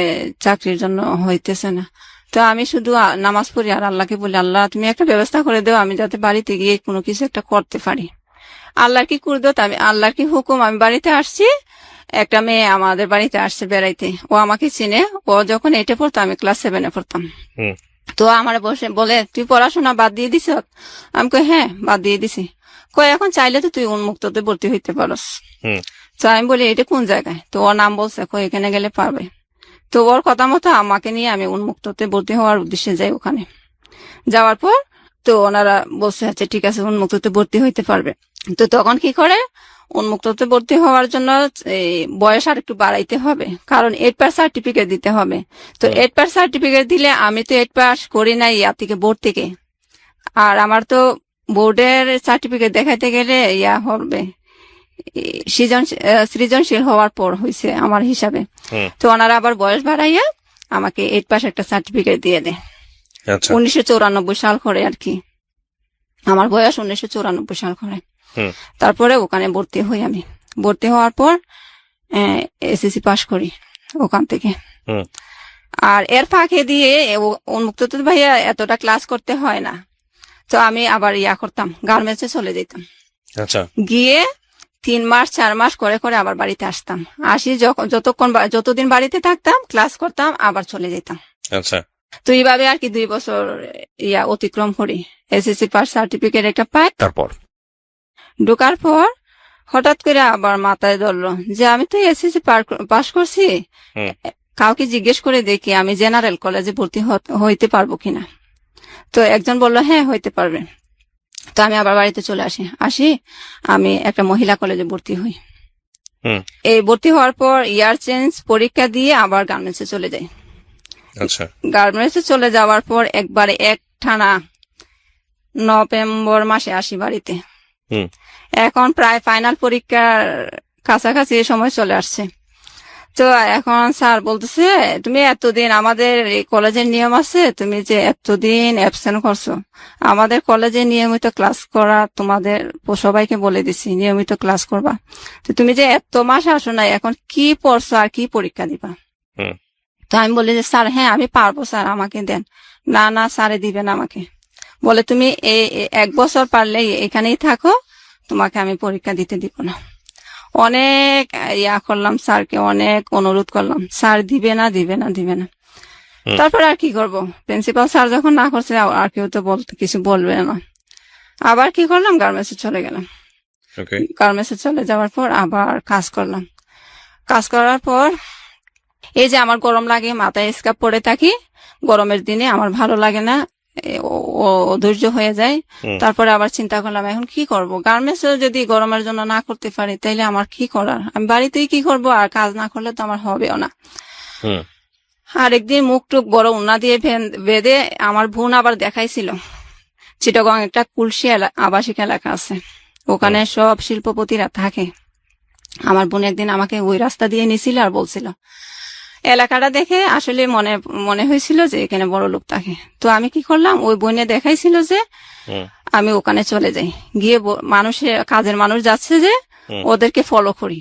চাকরির জন্য হইতেছে না। তো আমি শুধু নামাজ পড়ি আর আল্লাহকে বলি, আল্লাহ তুমি একটা ব্যবস্থা করে দাও, আমি যাতে বাড়িতে গিয়ে কোনো কিছু একটা করতে পারি। আল্লাহর কি করে দাও, আমি আল্লাহর কি হুকুম, আমি বাড়িতে আসছি। একটা মেয়ে আমাদের বাড়িতে আসছে বেড়াইতে, ও আমাকে চিনে। ও যখন 8-এ পড়তো, আমি ক্লাস 7-এ পড়তাম। তো আমার বসে বলে, তুই পড়াশোনা বাদ দিয়ে দিস? আমি কই, হ্যাঁ বাদ দিয়ে দিছি। কই, এখন চাইলে তো তুই উন্মুক্ততে ভর্তি হইতে পারস। তো আমি বলি, এটা কোন জায়গায়? তো ওর নাম বলছে, কই এখানে গেলে পারবে। তো ওর কথা মতো আমাকে নিয়ে আমি উন্মুক্ততে ভর্তি হওয়ার উদ্দেশ্যে যাই। ওখানে যাওয়ার পর তো ওনারা বলছে, আচ্ছা ঠিক আছে, উন্মুক্ততে ভর্তি হইতে পারবে। তো তখন কি করে, উন্মুক্ততে ভর্তি হওয়ার জন্য বয়স আর একটু বাড়াইতে হবে, কারণ 8 পাস সার্টিফিকেট দিতে হবে। তো 8 পাস সার্টিফিকেট দিলে, আমি তো 8 পাস করি নাই থেকে বোর্ড থেকে, আর আমার তো বোর্ডের সার্টিফিকেট দেখাইতে গেলে হবে সৃজনশীল হওয়ার পর হয়েছে আমার হিসাবে। তো ওনারা আবার বয়স বাড়াইয়া আমাকে 8 পাস একটা সার্টিফিকেট দিয়ে দেয়। 1994 সাল করে আর কি, আমার বয়স 1994 সাল করে। তারপরে ওখানে ভর্তি হই। আমি ভর্তি হওয়ার পর এসএসসি পাস করি ওখান থেকে। আর এর ফাঁকে দিয়ে উন্মুক্ত তো ভাইয়া এতটা ক্লাস করতে হয় না, তো আমি আবার করতাম, গার্মেন্টসে চলে যেতাম। গিয়ে 3 মাস 4 মাস করে করে আবার বাড়িতে আসতাম। আসি যতদিন বাড়িতে থাকতাম, ক্লাস করতাম, আবার চলে যেতাম। তো এইভাবে আর কি 2 বছর অতিক্রম করি। এসএসসি পাস সার্টিফিকেট একটা পাই। তারপর ঢোকার পর হঠাৎ করে আবার মাথায় ধরলো যে আমি তো এসএসসি পাস করছি, কাউকে জিজ্ঞেস করে দেখি আমি জেনারেল কলেজে ভর্তি হইতে পারবো কিনা। তো একজন বললো, হ্যাঁ হইতে পারবে। তো আমি আবার বাড়িতে চলে আসি, আমি একটা মহিলা কলেজে ভর্তি হই। এই ভর্তি হওয়ার পর ইয়ার চেঞ্জ পরীক্ষা দিয়ে আবার গার্মেন্টসে চলে যাই। গার্মেন্টসে চলে যাওয়ার পর একবারে একটানা নভেম্বর মাসে আসি বাড়িতে। এখন প্রায় ফাইনাল পরীক্ষার কাছাকাছি সময় চলে আসছে। তো এখন স্যার বলতেছে, তুমি এতদিন, আমাদের কলেজের নিয়ম আছে, তুমি যে এতদিন অ্যাবসেন্ট করছো, আমাদের কলেজে নিয়মিত ক্লাস করা তোমাদের সবাইকে বলে দিছি, নিয়মিত ক্লাস করবা। তো তুমি যে এত মাস আসো না, এখন কি পড়ছো আর কি পরীক্ষা দিবা? তো আমি বলি যে স্যার হ্যাঁ আমি পারবো স্যার, আমাকে দেন। না না, স্যারে দিবেন আমাকে। বলে, তুমি 1 বছর পারলে এখানেই থাকো, তোমাকে আমি পরীক্ষা দিতে দিব না। অনেক করলাম স্যারকে, অনেক অনুরোধ করলাম, স্যার দিবে না। তারপর আর কি করব, প্রিন্সিপাল স্যার যখন না করছে, আর কেউ তো কিছু বলবে না। আবার কি করলাম, গার্মেন্টসে চলে গেলাম। গার্মেন্টসে চলে যাওয়ার পর আবার কাজ করলাম। কাজ করার পর এই যে আমার গরম লাগে, মাথায় স্কার্ফ পরে থাকি, গরমের দিনে আমার ভালো লাগে না, অধৈর্য হয়ে যায়। তারপরে আবার চিন্তা করলাম, এখন কি করব, গার্মেন্টস যদি গরমের জন্য না করতে পারি, তাইলে আমার কি করার, আমি বাড়িতেই কি করব, আর কাজ না করলে তো আমার হবেও না। আর একদিন মুখ টুক বড় উন্না দিয়ে বেঁধে আমার বোন আবার দেখাইছিল, চিটাগং একটা কুলসি আবাসিক এলাকা আছে, ওখানে সব শিল্পপতিরা থাকে। আমার বোন একদিন আমাকে ওই রাস্তা দিয়ে নিছিল আর বলছিল, এলাকাটা দেখে আসলে মনে হয়েছিল যে এখানে বড় লোক থাকে। তো আমি কি করলাম, ওই বোনে দেখাইছিল যে আমি ওখানে চলে যাই, গিয়ে কাজের মানুষ যাচ্ছে যে ওদেরকে ফলো করি।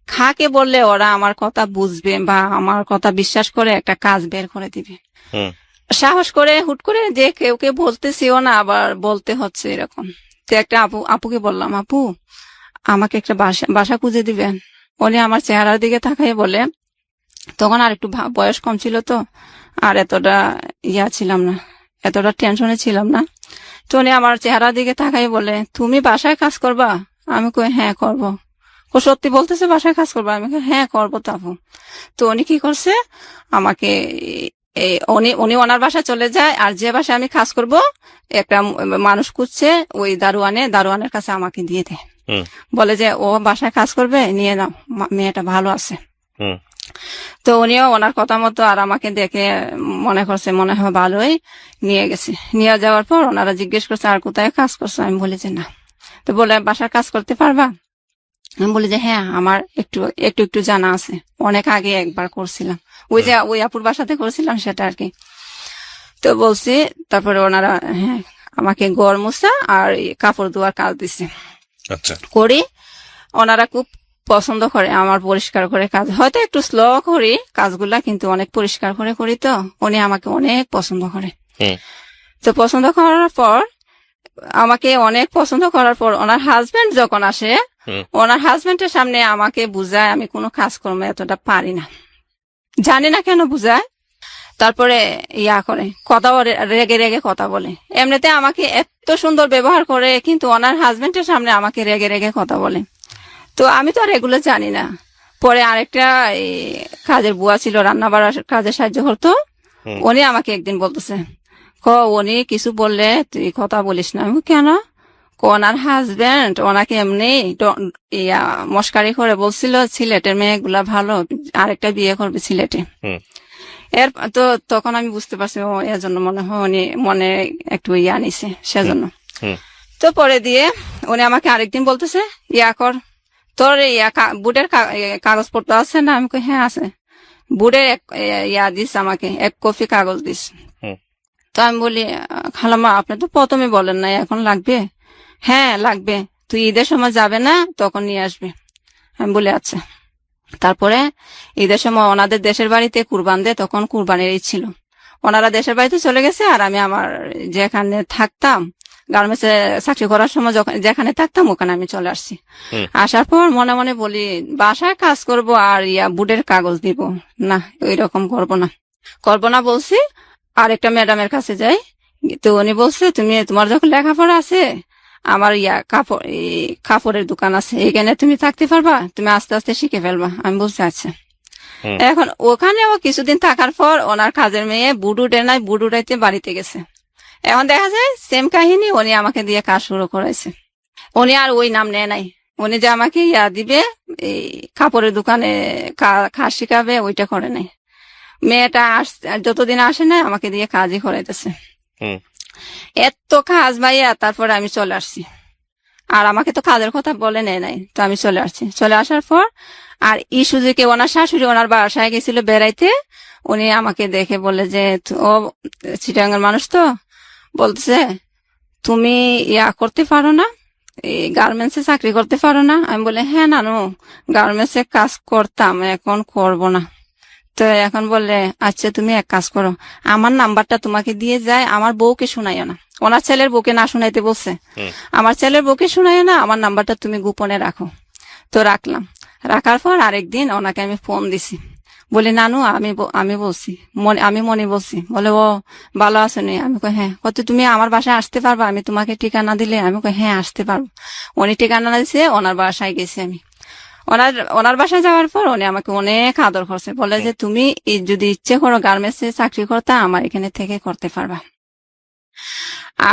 খাকে বললে ওরা আমার কথা বুঝবে বা আমার কথা বিশ্বাস করে একটা কাজ বের করে দিবে। হুম। সাহস করে হুট করে যে কেউ কে বলতেছিও না, আবার বলতে হচ্ছে এরকম। তো একটা আপুকে বললাম, আপু আমাকে একটা বাসা খুঁজে দিবেন। উনি আমার চেহারার দিকে তাকাই বলে, তখন আর একটু বয়স কম ছিল তো, আর এতটা ছিলাম না, এতটা টেনশনে ছিলাম না। তো উনি আমার চেহারার দিকে তাকাই বলে, তুমি বাসায় কাজ করবা? আমি কই হ্যাঁ করবো। ও সত্যি বলতেছে বাসায় কাজ করবা? আমি কই হ্যাঁ করবো তো আপু। তো উনি কি করছে, আমাকে উনি উনি ওনার বাসায় চলে যায়, আর যে বাসায় আমি কাজ করব একটা মানুষ খুঁজছে, ওই দারোয়ানের কাছে আমাকে দিয়ে দেয়। হুম। বলে যে ও বাসায় কাজ করবে, নিয়ে নাও, মেয়েটা ভালো আছে। হুম। তো উনিও ওনার কথা মতো আর আমাকে দেখে মনে করছে মনে হয় ভালোই, নিয়ে গেছে। নিয়ে যাওয়ার পর ওনারা জিজ্ঞেস করছে আর কোথায় কাজ করছো? আমি বলি যে না। তো বলে বাসার কাজ করতে পারবা? আমি বলি যে হ্যাঁ, আমার একটু একটু একটু জানা আছে, অনেক আগে একবার করছিলাম, ওই যে ওই আপুর বাসাতে করছিলাম সেটা আর কি। তো বলছি, তারপরে ওনারা হ্যাঁ আমাকে ঘর মোছা আর কাপড় ধোয়ার কাজ দিছে। আচ্ছা। করি, ওনারা খুব পছন্দ করে আমার পরিষ্কার করে কাজ, হয়তো একটু স্লো করি কাজগুলা, কিন্তু অনেক পরিষ্কার করে করি। তো উনি আমাকে অনেক পছন্দ করে। হুম। তো পছন্দ করার পর আমাকে অনেক পছন্দ করার পর ওনার হাজবেন্ড যখন আসে, হুম। ওনার হাজবেন্ডের সামনে আমাকে বুঝায় আমি কোনো কাজকর্ম এতটা পারি না, জানি না কেন বুঝায়। তারপরে করে কথাও রেগে রেগে কথা বলে। এমনিতে আমাকে এত সুন্দর ব্যবহার করে, কিন্তু ওনার হাজবেন্ডের সামনে আমাকে রেগে রেগে কথা বলে। তো আমি তো আর এগুলো জানি না। পরে আরেকটা কাজের বুয়া ছিল, রান্না বাড়ার কাজে সাহায্য করতো। হুম। উনি আমাকে একদিন বলতেছে, উনি কিছু বললে তুই কথা বলিস না। আমি কেন? ওনার হাজবেন্ড ওনাকে এমনি মস্কারি করে বলছিল সিলেটের মেয়েগুলা ভালো, আরেকটা বিয়ে করবে সিলেটে। হুম। এর তো তখন আমি বুঝতে পারছি ও এর জন্য মনে হয় উনি মনে একটু নিছে সেজন্য। হুম। তো পরে দিয়ে উনি আমাকে আরেকদিন বলতেছে কর, তোর বুটের কাগজপত্র আছে না? আমি কই হ্যাঁ আছে। বুটের দিস আমাকে 1 কপি কাগজ দিস। হুম। তো আমি বলি খালাম্মা আপনি তো প্রথমে বলেন না এখন লাগবে? হ্যাঁ লাগবে, তুই ঈদের সময় যাবে না তখন নিয়ে আসবে। আমি বলি আচ্ছা। তারপরে ঈদের সময় ওনাদের দেশের বাড়িতে কুরবান দেয়, তখন কুরবানির ঈদ ছিল। ওনারা দেশের বাড়িতে চলে গেছে, আর আমি আমার যেখানে থাকতাম গার্মেন্টসে চাকরি করার সময় যেখানে থাকতাম ওখানে আমি চলে আসছি। আসার পর মনে মনে বলি বাসায় কাজ করব আর বুটের কাগজ দিব না, ওই রকম করবো না বলছি। আর একটা ম্যাডামের কাছে যাই, তো উনি বলছে তোমার যখন লেখাপড়া আছে, আমার কাপড়ের দোকান আছে, এখানে তুমি থাকতে পারবা, তুমি আস্তে আস্তে শিখে ফেলবা। আমি বলছি আচ্ছা। এখন ওখানেও কিছুদিন থাকার পর ওনার কাজের মেয়ে বুট উঠে নাই, বুট উঠাইতে বাড়িতে গেছে। এখন দেখা যায় সেম কাহিনী, উনি আমাকে দিয়ে কাজ শুরু করেছে। উনি আর ওই নাম নেয় নাই, উনি যে আমাকে দিবে এই কাপড়ের দোকানে কাজ শিখাবে ওইটা করে নাই। মেয়েটা যতদিন আসে না আমাকে দিয়ে কাজই করাইতেছে। এত কাজ ভাইয়া। তারপরে আমি চলে আসছি, আর আমাকে তো কাজের কথা বলে নেয় নাই। তো আমি চলে আসছি। চলে আসার পর আর সুযোগে ওনার শাশুড়ি ওনার বাসায় গেছিল বেড়াইতে, উনি আমাকে দেখে বলে যে ও চিটাঙ্গের মানুষ তো, বলতেছে তুমি করতে পারো না, গার্মেন্টসে চাকরি করতে পারো না? আমি বলে হ্যাঁ নানু, গার্মেন্টসে কাজ করতাম, এখন করব না। তো এখন বললে আচ্ছা তুমি এক কাজ করো, আমার নাম্বারটা তোমাকে দিয়ে যায়, আমার বউকে শোনাইও না। ওনার ছেলের বউকে না শোনাইতে বলছে, আমার ছেলের বউকে শোনাইও না, আমার নাম্বারটা তুমি গোপনে রাখো। তো রাখলাম। রাখার পর আরেকদিন ওনাকে আমি ফোন দিছি, বলি নানু আমি বলছি, আমি মনে বলছি। বলে ও ভালো আছো নি? আমি কই হ্যাঁ। কত তুমি আমার বাসায় আসতে পারবা? আমি তোমাকে ঠিকানা দিলে? আমি কই হ্যাঁ আসতে পারবো। উনি ঠিকানা দিছে, ওনার বাসায় গেছি আমি। ওনার বাসায় যাওয়ার পর উনি আমাকে অনেক আদর করছে, বলে যে তুমি যদি ইচ্ছে করো গার্মেন্টসে চাকরি করতে, আমার এখানে থেকে করতে পারবা,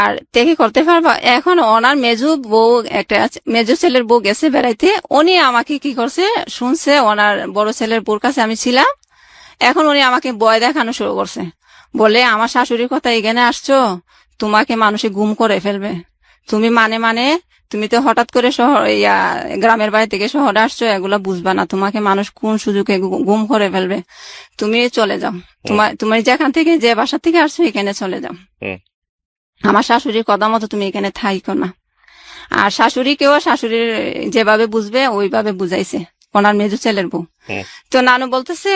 আর থেকে করতে পারবা। এখন ওনার মেজো ছেলের বউ গেছে বেড়াইতে, উনি আমাকে কি করছে শুনছে, ওনার বড় ছেলের বউর কাছে আমি ছিলাম। এখন উনি আমাকে ভয় দেখানো শুরু করছে, বলে আমার শাশুড়ির কথা এখানে আসছো, তোমাকে মানুষে গুম করে ফেলবে। তুমি তুমি তো হঠাৎ করে গ্রামের বাড়ি থেকে শহরে আসছো, এগুলা বুঝবা না, তোমাকে মানুষ কোন সুযোগে গুম করে ফেলবে। তুমি চলে যাও, তুমি যেখান থেকে যে বাসা থেকে আসছো এখানে চলে যাও, আমার শাশুড়ির কথা মতো তুমি এখানে থাইকো না। আর শাশুড়ির যেভাবে বুঝবে ওইভাবে বুঝাইছে, ওনার মেজো ছেলের বউ। হুম। তো নানু বলতেছে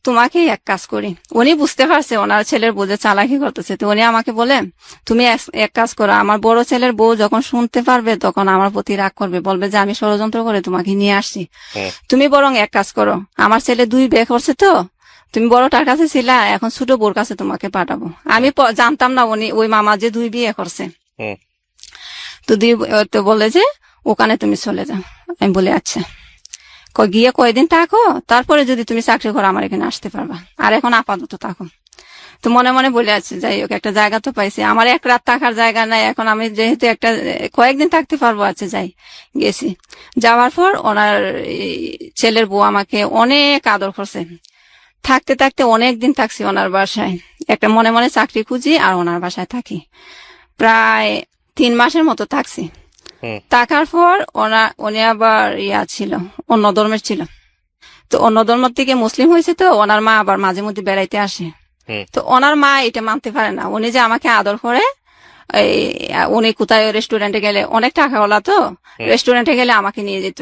তোমাকে এক কাজ করি, উনি বুঝতে পারছে ওনার ছেলের বউ যে চালাকি করতেছে, তো উনি আমাকে বলে তুমি এক কাজ করো, আমার বড় ছেলের বউ যখন শুনতে পারবে তখন আমার প্রতি রাগ করবে, বলবে যে আমি ষড়যন্ত্র করে তোমাকে নিয়ে আসছি। তুমি বরং এক কাজ করো, আমার ছেলে 2 বিয়ে করছে, তো তুমি বড়টার কাছে ছিলা, এখন ছোট বউর কাছে তোমাকে পাঠাবো। আমি জানতাম না উনি ওই মামা যে 2 বিয়ে করছে। তো তো বলে যে ওখানে তুমি চলে যাও। আমি বলে আচ্ছা, গিয়ে কয়দিন থাকো, তারপরে যদি তুমি চাকরি করো আমার এখানে আসতে পারবা, আর এখন আপাতত থাকো। তো মনে মনে বলে আছে যাই হোক একটা জায়গা তো পাইছি, আমার এক রাত থাকার জায়গা নাই, এখন আমি যেহেতু একটা কয়েকদিন থাকতে পারবো, আছে যাই। গেছি, যাওয়ার পর ওনার ছেলের বউ আমাকে অনেক আদর করছে। থাকতে থাকতে অনেক দিন থাকছি ওনার বাসায়, একটা মনে মনে চাকরি খুঁজি আর ওনার বাসায় থাকি। প্রায় 3 মাসের মতো থাকছি। থাকার পর উনি আবার ছিল, অন্য ধর্মের ছিল। তো অন্য ধর্ম থেকে মুসলিম হয়েছে, তো ওনার মা আবার মাঝে মধ্যে বেড়াইতে আসে। তো ওনার মা এটা মানতে পারে না, উনি যে আমাকে আদর করে, উনি কোথায় রেস্টুরেন্টে গেলে, অনেক টাকাওয়ালা তো, রেস্টুরেন্টে গেলে আমাকে নিয়ে যেত।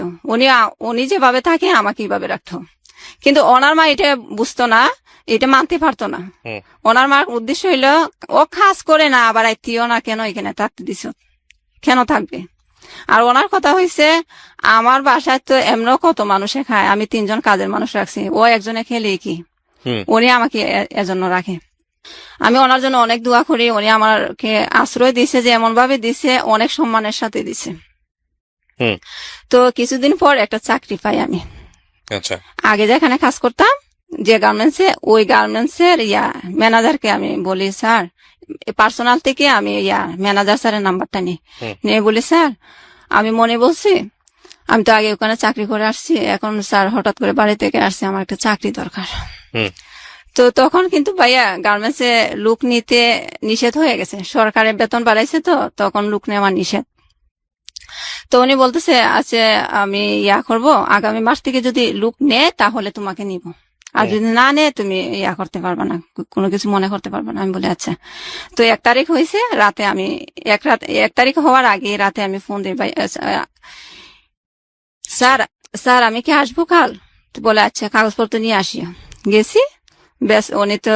উনি যেভাবে থাকে আমাকে এইভাবে রাখতো, কিন্তু ওনার মা এটা বুঝতো না, এটা মানতে পারতো না। ওনার মার উদ্দেশ্য হইলো ও কাজ করে না, আবার আইতিও না, কেন এখানে থাকতে দিছ, কেন থাকবে। আর ওনার কথা হয়েছে আমার বাসায় তো এমনও কত মানুষে খায়, আমি 3 জন কাজের মানুষ রাখছি, ও একজনে খেলে কি, উনি আমাকে এজন্য রাখে। আমি ওনার জন্য অনেক দোয়া করি, উনি আমাকে আশ্রয় দিছে, যে এমন ভাবে দিছে, অনেক সম্মানের সাথে দিছে। তো কিছুদিন পর একটা চাকরি পাই আমি। আগে যেখানে কাজ করতাম যে গার্মেন্টসে, ওই গার্মেন্টসের ম্যানেজারকে আমি বলি স্যার, পার্সোনাল থেকে আমি ম্যানেজার স্যারের নাম্বারটা নিয়ে বলি স্যার আমি মনে বলছি, আমি তো আগে ওখানে চাকরি করে আসছি, এখন স্যার হঠাৎ করে বাড়ি থেকে আসছে, আমার একটা চাকরি দরকার। তো তখন কিন্তু ভাইয়া গার্মেন্টসে লোক নিতে নিষেধ হয়ে গেছে, সরকারের বেতন বাড়াইছে, তো তখন লোক নেওয়া নিষেধ। তো উনি বলতেছে আচ্ছা আমি করব, আগামী মাস থেকে যদি লোক নেয় তাহলে তোমাকে নিব, আর যদি না নেয় তুমি করতে পারবা না, কোনো কিছু মনে করতে পারবা না। আমি বলি আচ্ছা। তো 1 তারিখ হয়েছে, রাতে আমি 1 তারিখ হওয়ার আগে রাতে আমি ফোন দিই, ভাই স্যার আমি কি আসবো কাল? তো বলে আচ্ছা কাগজপত্র নিয়ে আসিও। গেছি, বেশ উনি তো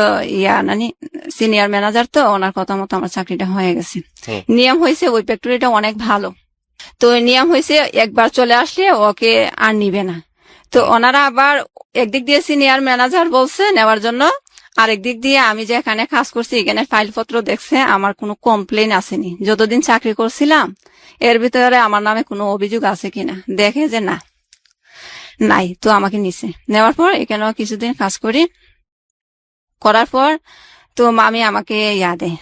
সিনিয়র ম্যানেজার, তো ওনার কথা মতো আমার চাকরিটা হয়ে গেছে। নিয়ম হয়েছে ওই ফ্যাক্টরিটা অনেক ভালো, তো নিয়ম হয়েছে একবার চলে আসলে ওকে আর নিবে না। তো ওনারা আবার একদিক দিয়ে সিনিয়র ম্যানেজার বলছে নেওয়ার জন্য, আরেক দিক দিয়ে আমি যে এখানে কাজ করছি এখানে ফাইলপত্র দেখছে, আমার কোনো কমপ্লেন আসেনি যতদিন চাকরি করছিলাম, এর ভিতরে আমার নামে কোনো অভিযোগ আছে কিনা, দেখে যে না নাই, তো আমাকে নিছে। নেওয়ার পর এখানেও কিছুদিন কাজ করার পর তো মামি আমাকে দেয়,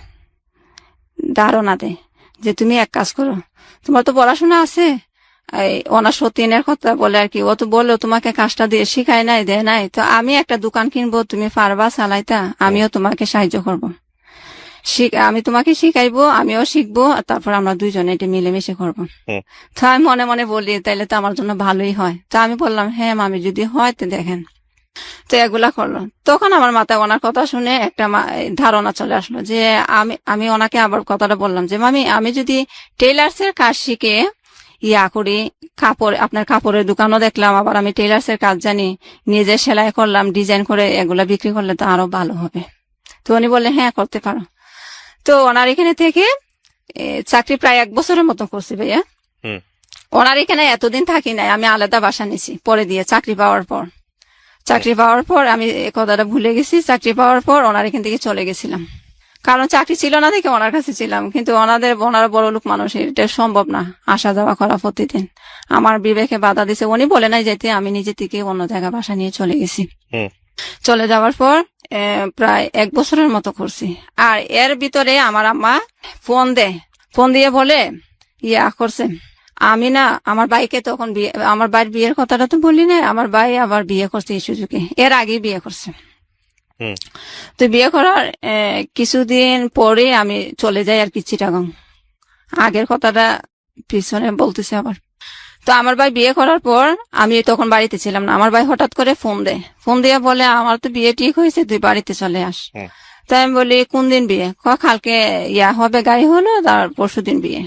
ধারণা দেয় যে তুমি এক কাজ করো, তোমার তো পড়াশোনা আছে, অনার্স 3 কথা বলে আর কি, ও তো বললো তোমাকে কাজটা দিয়ে শিখায় নাই, দেয় নাই, তো আমি একটা দোকান কিনবো, তুমি পারবা চালাইতা, আমিও তোমাকে সাহায্য করবো, আমি তোমাকে শিখাইবো, আমিও শিখবো, তারপর আমরা 2 জনে এটা মিলেমিশে করবো। তো আমি মনে মনে বলি তাইলে তো আমার জন্য ভালোই হয়। তো আমি বললাম হ্যাঁ মামি যদি হয় তো দেখেন। তো এগুলা করলো, তখন আমার মাথায় ওনার কথা শুনে একটা ধারণা চলে আসলো যে আমি ওনাকে আবার কথাটা বললাম যে মামি আমি যদি টেইলার্স এর কাজ শিখে করি, আপনার কাপড়ের দোকানও দেখলাম, আবার আমি টেইলার্স এর কাজ জানি, নিজে সেলাই করলাম, ডিজাইন করে এগুলা বিক্রি করলে তো আরো ভালো হবে। তো উনি বললে হ্যাঁ করতে পারো। তো ওনার এখানে থেকে চাকরি প্রায় 1 বছরের মতো করছি ভাইয়া। ওনার এখানে এতদিন থাকি নাই, আমি আলাদা বাসা নিছি পরে দিয়ে চাকরি পাওয়ার পর আমি কথাটা ভুলে গেছি। চাকরি পাওয়ার পর ওনার এখান থেকে চলে গেছিলাম, কারণ চাকরি ছিল না দেখে ওনার কাছে ছিলাম, কিন্তু ওনারা বড় লোক মানুষ, এটা সম্ভব না আসা যাওয়া করা প্রতিদিন। আমার বিবেকে বাধা দিছে, উনি বলে নাই যেতে, আমি নিজে থেকে অন্য জায়গায় বাসা নিয়ে চলে গেছি। চলে যাওয়ার পর প্রায় 1 বছরের মতো করছি। আর এর ভিতরে আমার আম্মা ফোন দিয়ে বলে করছে, আমি না আমার ভাইকে তখন আমার ভাইয়ের বিয়ের কথাটা তো বলি না, আমার ভাই আবার বিয়ে করছে এই সুযোগে, এর আগেই বিয়ে করছে। তো বিয়ে করার কিছুদিন পরে আমি চলে যাই আর কি চিটাগং, আগের কথাটা পিছনে বলতেছে আবার। তো আমার ভাই বিয়ে করার পর আমি তখন বাড়িতে ছিলাম না, আমার ভাই হঠাৎ করে ফোন দিয়ে বলে আমার তো বিয়ে ঠিক হয়েছে, তুই বাড়িতে চলে আস। তাই আমি বলি কোন দিন বিয়ে? কালকে হবে, গাড়ি হলো, তার পরশুদিন বিয়ে।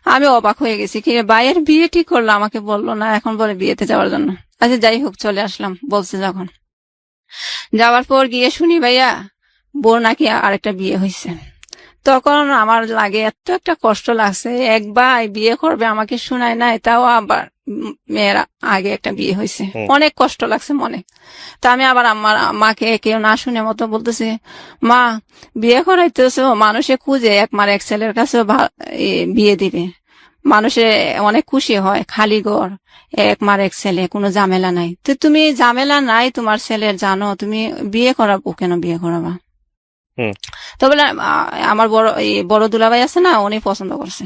আমি অবাক হয়ে গেছি, কি ভাইয়ের বিয়ে ঠিক করলো, আমাকে বললো না, এখন বলে বিয়েতে যাওয়ার জন্য। আচ্ছা যাই হোক, চলে আসলাম বলছে যখন। যাওয়ার পর গিয়ে শুনি ভাইয়া বোর নাকি আরেকটা বিয়ে হয়েছে। তখন আমার লাগে এত একটা কষ্ট লাগছে, এক ভাই বিয়ে করবে আমাকে শোনায় নাই, তাও আবার মেয়ের আগে একটা বিয়ে হয়েছে। অনেক কষ্ট লাগছে মনে। তা আমি আবার আমার মাকে কেউ না শুনে মতো বলতেছি, মা বিয়ে করাইতেছো, মানুষে খুঁজে এক মার এক ছেলের কাছে বিয়ে দিবে, মানুষে অনেক খুশি হয়, খালি ঘর, এক মার এক ছেলে, কোনো ঝামেলা নাই। তো তুমি ঝামেলা নাই তোমার ছেলের, জানো তুমি বিয়ে করাবো কেন, বিয়ে করাবা? তো বলে আমার বড় দুলাভাই আছে না, উনি পছন্দ করছে।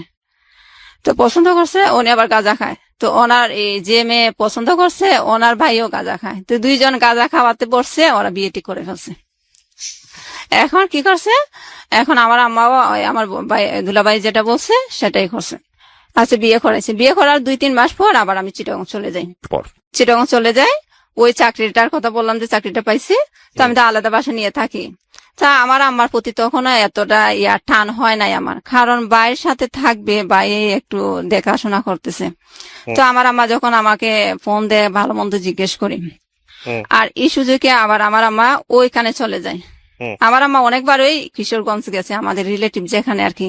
তো পছন্দ করছে, উনি আবার গাঁজা খায়। তো ওনার যে মেয়ে পছন্দ করছে ওনার ভাইও গাঁজা খায়। তো দুইজন গাঁজা খাওয়াতে বসছে, ওরা বিয়েটি করে ফেলছে। এখন কি করছে, এখন আমার আম্মাও আমার দুলাভাই যেটা বলছে সেটাই করছে। আচ্ছা বিয়ে করেছে, বিয়ে করার 2-3 মাস পর আবার আমি চিটাগং চলে যাই। চিটাগং চলে যাই, ওই চাকরিটার কথা বললাম যে চাকরিটা পাইছি, তো আমি তো আলাদা বাসা নিয়ে থাকি। তা আমার আম্মার প্রতি তখন এতটা টান হয় নাই আমার, কারণ ভাইয়ের সাথে থাকবে, ভাই একটু দেখাশোনা করতেছে। তো আমার আম্মা যখন আমাকে ফোন দেয় ভালো মন্দ জিজ্ঞেস করি, আর এই সুযোগে আবার আমার আম্মা ওইখানে চলে যায়। আমার আম্মা অনেকবার ওই কিশোরগঞ্জ গেছে, আমাদের রিলেটিভ যেখানে আর কি,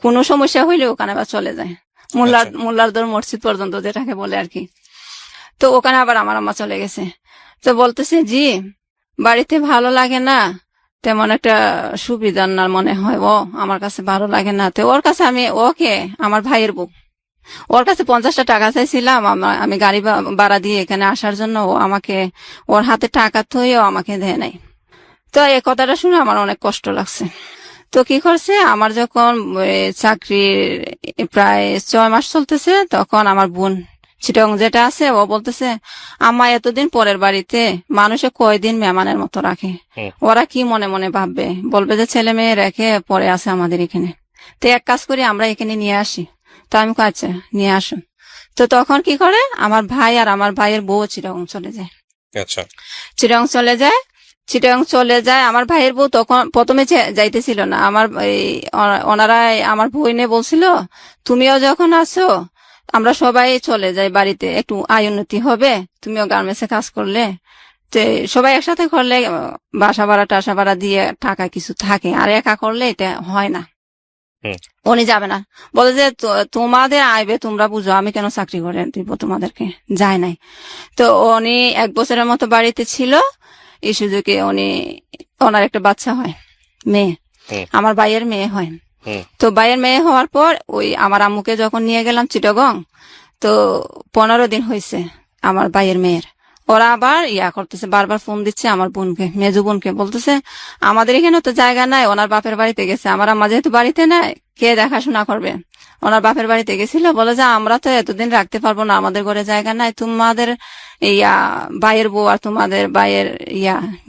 কোনো সমস্যা হইলে ওখানে আবার চলে যায়, মোল্লারদর মসজিদ পর্যন্ত যেটাকে বলে আর কি। তো ওখানে আবার আমার আম্মা চলে গেছে। তো বলতেছে জি বাড়িতে ভালো লাগে না, তেমন একটা সুবিধা না মনে হয়, ও আমার কাছে ভালো লাগে না। তো ওর কাছে আমি ওকে, আমার ভাইয়ের বউ, ওর কাছে 50টা টাকা চাইছিলাম আমি গাড়ি ভাড়া দিয়ে এখানে আসার জন্য, ও আমাকে ওর হাতে টাকা থইও আমাকে দেয় নাই। তো এই কথাটা শুনে আমার অনেক কষ্ট লাগছে। তো কি করছে, আমার যখন চাকরির প্রায় 6 মাস চলতেছে, তখন আমার বোন চিটং যেটা আছে ও বলতেছে, আম্মা এতদিন পরের বাড়িতে মানুষে কয়দিন মেহমানের মতো রাখে, ওরা কি মনে মনে ভাববে, বলবে যে ছেলে মেয়ে রেখে পরে আছে আমাদের এখানে, তো এক কাজ করি আমরা এখানে নিয়ে আসি। তো আমি আচ্ছা নিয়ে আসো। তো তখন কি করে, আমার ভাই আর আমার ভাইয়ের বউ চিটং চলে যায়। চিটং চলে যায়, চিটং চলে যায়। আমার ভাইয়ের বউ তখন প্রথমে যাইতেছিল না, আমার ওনারা আমার বইনে বলছিল তুমিও যখন আসো আমরা সবাই চলে যাই বাড়িতে, একটু আয় উন্নতি হবে, তুমিও গার্মেন্টসে কাজ করলে, তো সবাই একসাথে করলে বাসা ভাড়া টাসা ভাড়া দিয়ে টাকা কিছু থাকে, আর একা করলে এটা হয় না। উনি যাবে না, বলে যে তোমাদের আইবে তোমরা বুঝো, আমি কেন চাকরি করে দিব তোমাদেরকে, যায় নাই। তো উনি 1 বছরের মতো বাড়িতে ছিল, এই সুযোগে উনি ওনার একটা বাচ্চা হয়, মেয়ে, আমার ভাইয়ের মেয়ে হয়। তো ভাইয়ের মেয়ে হওয়ার পর ওই আমার আম্মুকে যখন নিয়ে গেলাম চিটাগং, তো 15 দিন হয়েছে আমার ভাইয়ের মেয়ের, ওরা আবার করতেছে, বারবার ফোন দিচ্ছে আমার বোনকে, মেজু বোনকে, বলতেছে আমাদের এখানে তো জায়গা নাই, ওনার বাপের বাড়িতে গেছে। আমার আম্মা যেহেতু বাড়িতে নাই, কে দেখাশোনা করবে, ওনার বাপের বাড়িতে গেছিল, বলে যে আমরা তো এতদিন রাখতে পারবো না, আমাদের ঘরে জায়গা নাই, তোমাদের ভাইয়ের বউ আর তোমাদের ভাইয়ের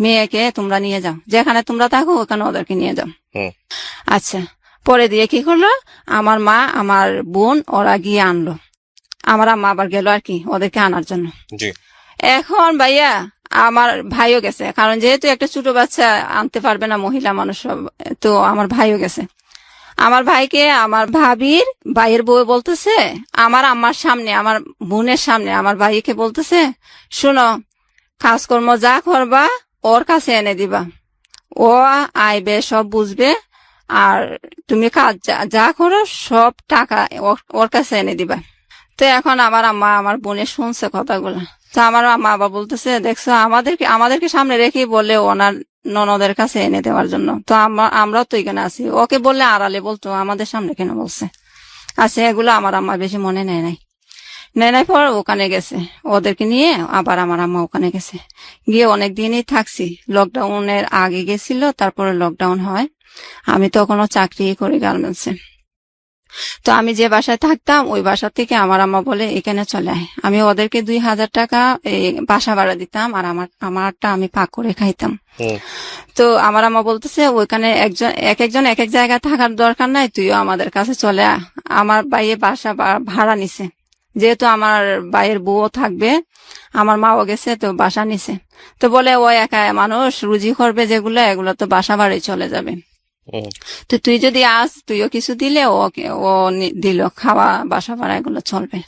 মেয়েকে তোমরা নিয়ে যাও, যেখানে তোমরা থাকো ওখানে ওদেরকে নিয়ে যাও। আচ্ছা, পরে দিয়ে কি করলো, আমার মা আমার বোন ওরা গিয়ে আনলো, আমার আম্মা আবার গেল আর কি ওদেরকে আনার জন্য। এখন ভাইয়া আমার ভাইও গেছে, কারণ যেহেতু একটা ছোট বাচ্চা আনতে পারবে না মহিলা মানুষ, তো আমার ভাইও গেছে। আমার ভাইকে আমার ভাবির ভাইয়ের বউ বলতেছে, আমার আম্মার সামনে, আমার বোনের সামনে আমার ভাইকে বলতেছে, শুনো কাজকর্ম যা করবা ওর কাছে এনে দিবা, ও আইবে সব বুঝবে, আর তুমি কাজ যা করো সব টাকা ওর কাছে এনে দিবা। তো এখন আমার আম্মা আমার বোনের শুনছে কথাগুলো, তো আমার আম্মা আবার বলতেছে, দেখছো আমাদেরকে সামনে রেখেই বলে ওনার ননদের কাছে এনে দেওয়ার জন্য, তো আমরাও তো এখানে আছি, ওকে বললে আড়ালে বলতো, আমাদের সামনে কেন বলছে। আচ্ছা, এগুলো আমার আম্মা বেশি মনে নেয় নাই পর ওখানে গেছে, ওদেরকে নিয়ে আবার আমার আম্মা ওখানে গেছে, গিয়ে অনেকদিনই থাকছি। লকডাউনের আগে গেছিল, তারপরে লকডাউন হয়, আমি তখনও চাকরি করি গার্মেন্টসে। তো আমি যে বাসায় থাকতাম ওই বাসা থেকে আমার আম্মা বলে এখানে চলে আয়, আমি ওদেরকে 2000 টাকা বাসা ভাড়া দিতাম, আর আমারটা আমি পাক করে খাইতাম। তো আমার আম্মা বলতেছে ওইখানে একজন এক এক জায়গায় থাকার দরকার নাই, তুইও আমাদের কাছে চলে আয়। আমার ভাইয়ে বাসা ভাড়া নিছে, যেহেতু আমার ভাইয়ের বউ থাকবে, আমার মাও গেছে, তো বাসা নিছে। তো বলে ও একা মানুষ, রুজি করবে যেগুলো, এগুলো তো বাসা ভাড়াই চলে যাবে, তো তুই যদি তুইও কিছু দিলে ও দিল, খাওয়া বাসা ভাড়া এগুলো চলবে।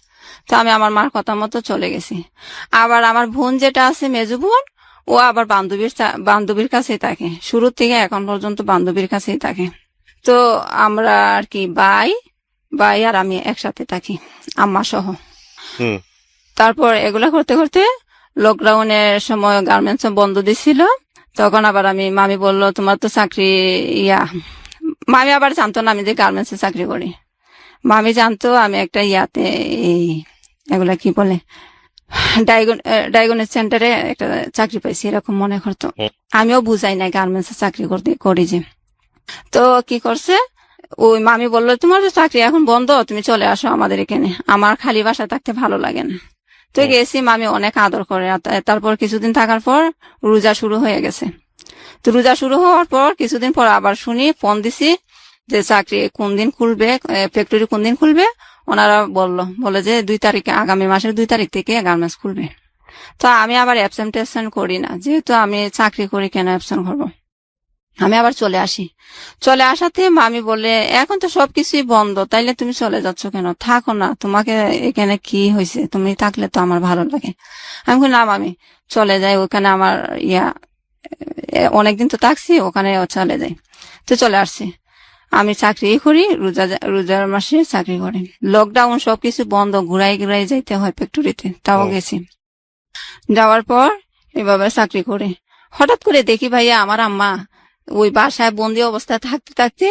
তো আমি আমার মার কথা মতো চলে গেছি। আবার আমার বোন যেটা আছে, মেজো বোন, ও আবার বান্ধবীর কাছেই থাকে, শুরু থেকে এখন পর্যন্ত বান্ধবীর কাছেই থাকে। তো আমরা আর কি ভাই আর আমি একসাথে থাকি, আম্মা সহ। হুম। তারপর এগুলা করতে করতে লকডাউনের সময় গার্মেন্টস বন্ধ দিছিল। তখন আবার মামি বলল, তোমার তো চাকরি মামি আবার জানতো না আমি যে গার্মেন্টসে চাকরি করি। মামি জানতো আমি একটা এই এগুলা কি বলে, ডায়াগনিক সেন্টারে একটা চাকরি পাইছি, এরকম মনে করতো। আমিও বুঝাই নাই গার্মেন্টসে চাকরি করি যে। তো কি করছে, ওই মামি বললো, তোমার তো চাকরি এখন বন্ধ, তুমি চলে আসো আমাদের এখানে, আমার খালি বাসায় থাকতে ভালো লাগে না। তো গেছি, মামি অনেক আদর করে। তারপর কিছুদিন থাকার পর রোজা শুরু হয়ে গেছে। তো রোজা শুরু হওয়ার পর কিছুদিন পর আবার শুনি, ফোন দিছি যে চাকরি কোন দিন খুলবে, ফ্যাক্টরি কোন দিন খুলবে। ওনারা বলে যে 2 তারিখে, আগামী মাসের 2 তারিখ থেকে গার্মেন্টস খুলবে। তো আমি আবার অ্যাবসেন্ট করি না, যেহেতু আমি চাকরি করি, কেন অ্যাবসেন্ট করবো। আমি আবার চলে আসি। চলে আসাতে মামি বলে, এখন তো সবকিছুই বন্ধ, তাইলে তুমি চলে যাচ্ছ কেন, থাকো না, তোমাকে এখানে কি হয়েছে, তুমি থাকলে তো আমার ভালো লাগে। আমি বলি, না মামি, চলে যাই, ওখানে আমার অনেকদিন তো থাকছি, ওখানে চলে যাই। তো চলে আসছি। আমি চাকরি করি, রোজার মাসে চাকরি করি। লকডাউন, সবকিছু বন্ধ, ঘুরাই যাইতে হয় ফ্যাক্টরিতে, তাও গেছি। যাওয়ার পর এভাবে চাকরি করে হঠাৎ করে দেখি ভাইয়া, আমার আম্মা ওই বাসায় বন্দি অবস্থায় থাকতে থাকতে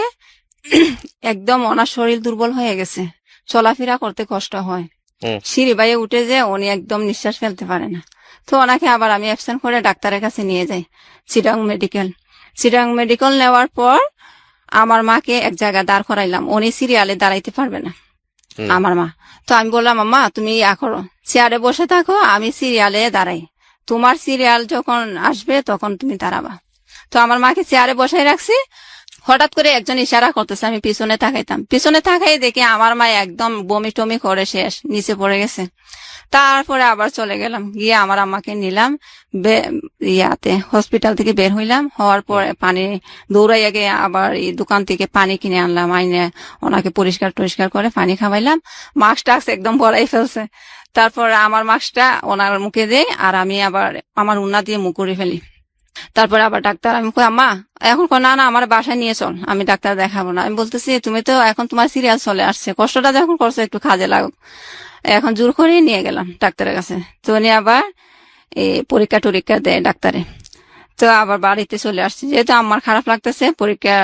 একদম ওনার শরীর দুর্বল হয়ে গেছে, চলাফেরা করতে কষ্ট হয়, সিঁড়ি বাইয়ে উঠে যে উনি একদম নিঃশ্বাস ফেলতে পারে না। তো ওনাকে আবার আমি অ্যাবসেন্ট করে ডাক্তারের কাছে নিয়ে যাই, চিটাং মেডিকেল নেওয়ার পর আমার মাকে এক জায়গায় দাঁড় করাইলাম, উনি সিরিয়ালে দাঁড়াইতে পারবে না আমার মা। তো আমি বললাম, আম্মা তুমি করো, চেয়ারে বসে থাকো, আমি সিরিয়ালে দাঁড়াই, তোমার সিরিয়াল যখন আসবে তখন তুমি দাঁড়াবা। তো আমার মাকে চেয়ারে বসাই রাখছি। হঠাৎ করে একজন ইশারা করতেছে, আমি পিছনে তাকাইতাম, পিছনে তাকাই দেখি আমার মা একদম বমি টমি করে শেষ, নিচে পড়ে গেছে। তারপরে আবার চলে গেলাম, গিয়ে আমার আম্মাকে নিলাম, হসপিটাল থেকে বের হইলাম। হওয়ার পর পানি দৌড়াইয়া গিয়ে আবার এই দোকান থেকে পানি কিনে আনলাম, আইনে ওনাকে পরিষ্কার করে পানি খাওয়াইলাম। মাস্ক টাস্ক একদম ভরাই ফেলছে। তারপর আমার মাস্কটা ওনার মুখে দেই, আর আমি আবার আমার উন্না দিয়ে মুখ করে ফেলি। তারপরে আবার ডাক্তার, আমি কই, আম্মা এখন না আমার বাসায় নিয়ে চল, আমি ডাক্তার দেখাবো না। আমি বলতেছি, তুমি তো এখন তোমার সিরিয়াল চলে আসছে, কষ্টটা যখন করছো একটু কাজে লাগুক। এখন জোর করে নিয়ে গেলাম ডাক্তারের কাছে। তো উনি আবার পরীক্ষা দেয় ডাক্তারে। তো আবার বাড়িতে চলে আসছি, যেহেতু আমার খারাপ লাগতেছে, পরীক্ষা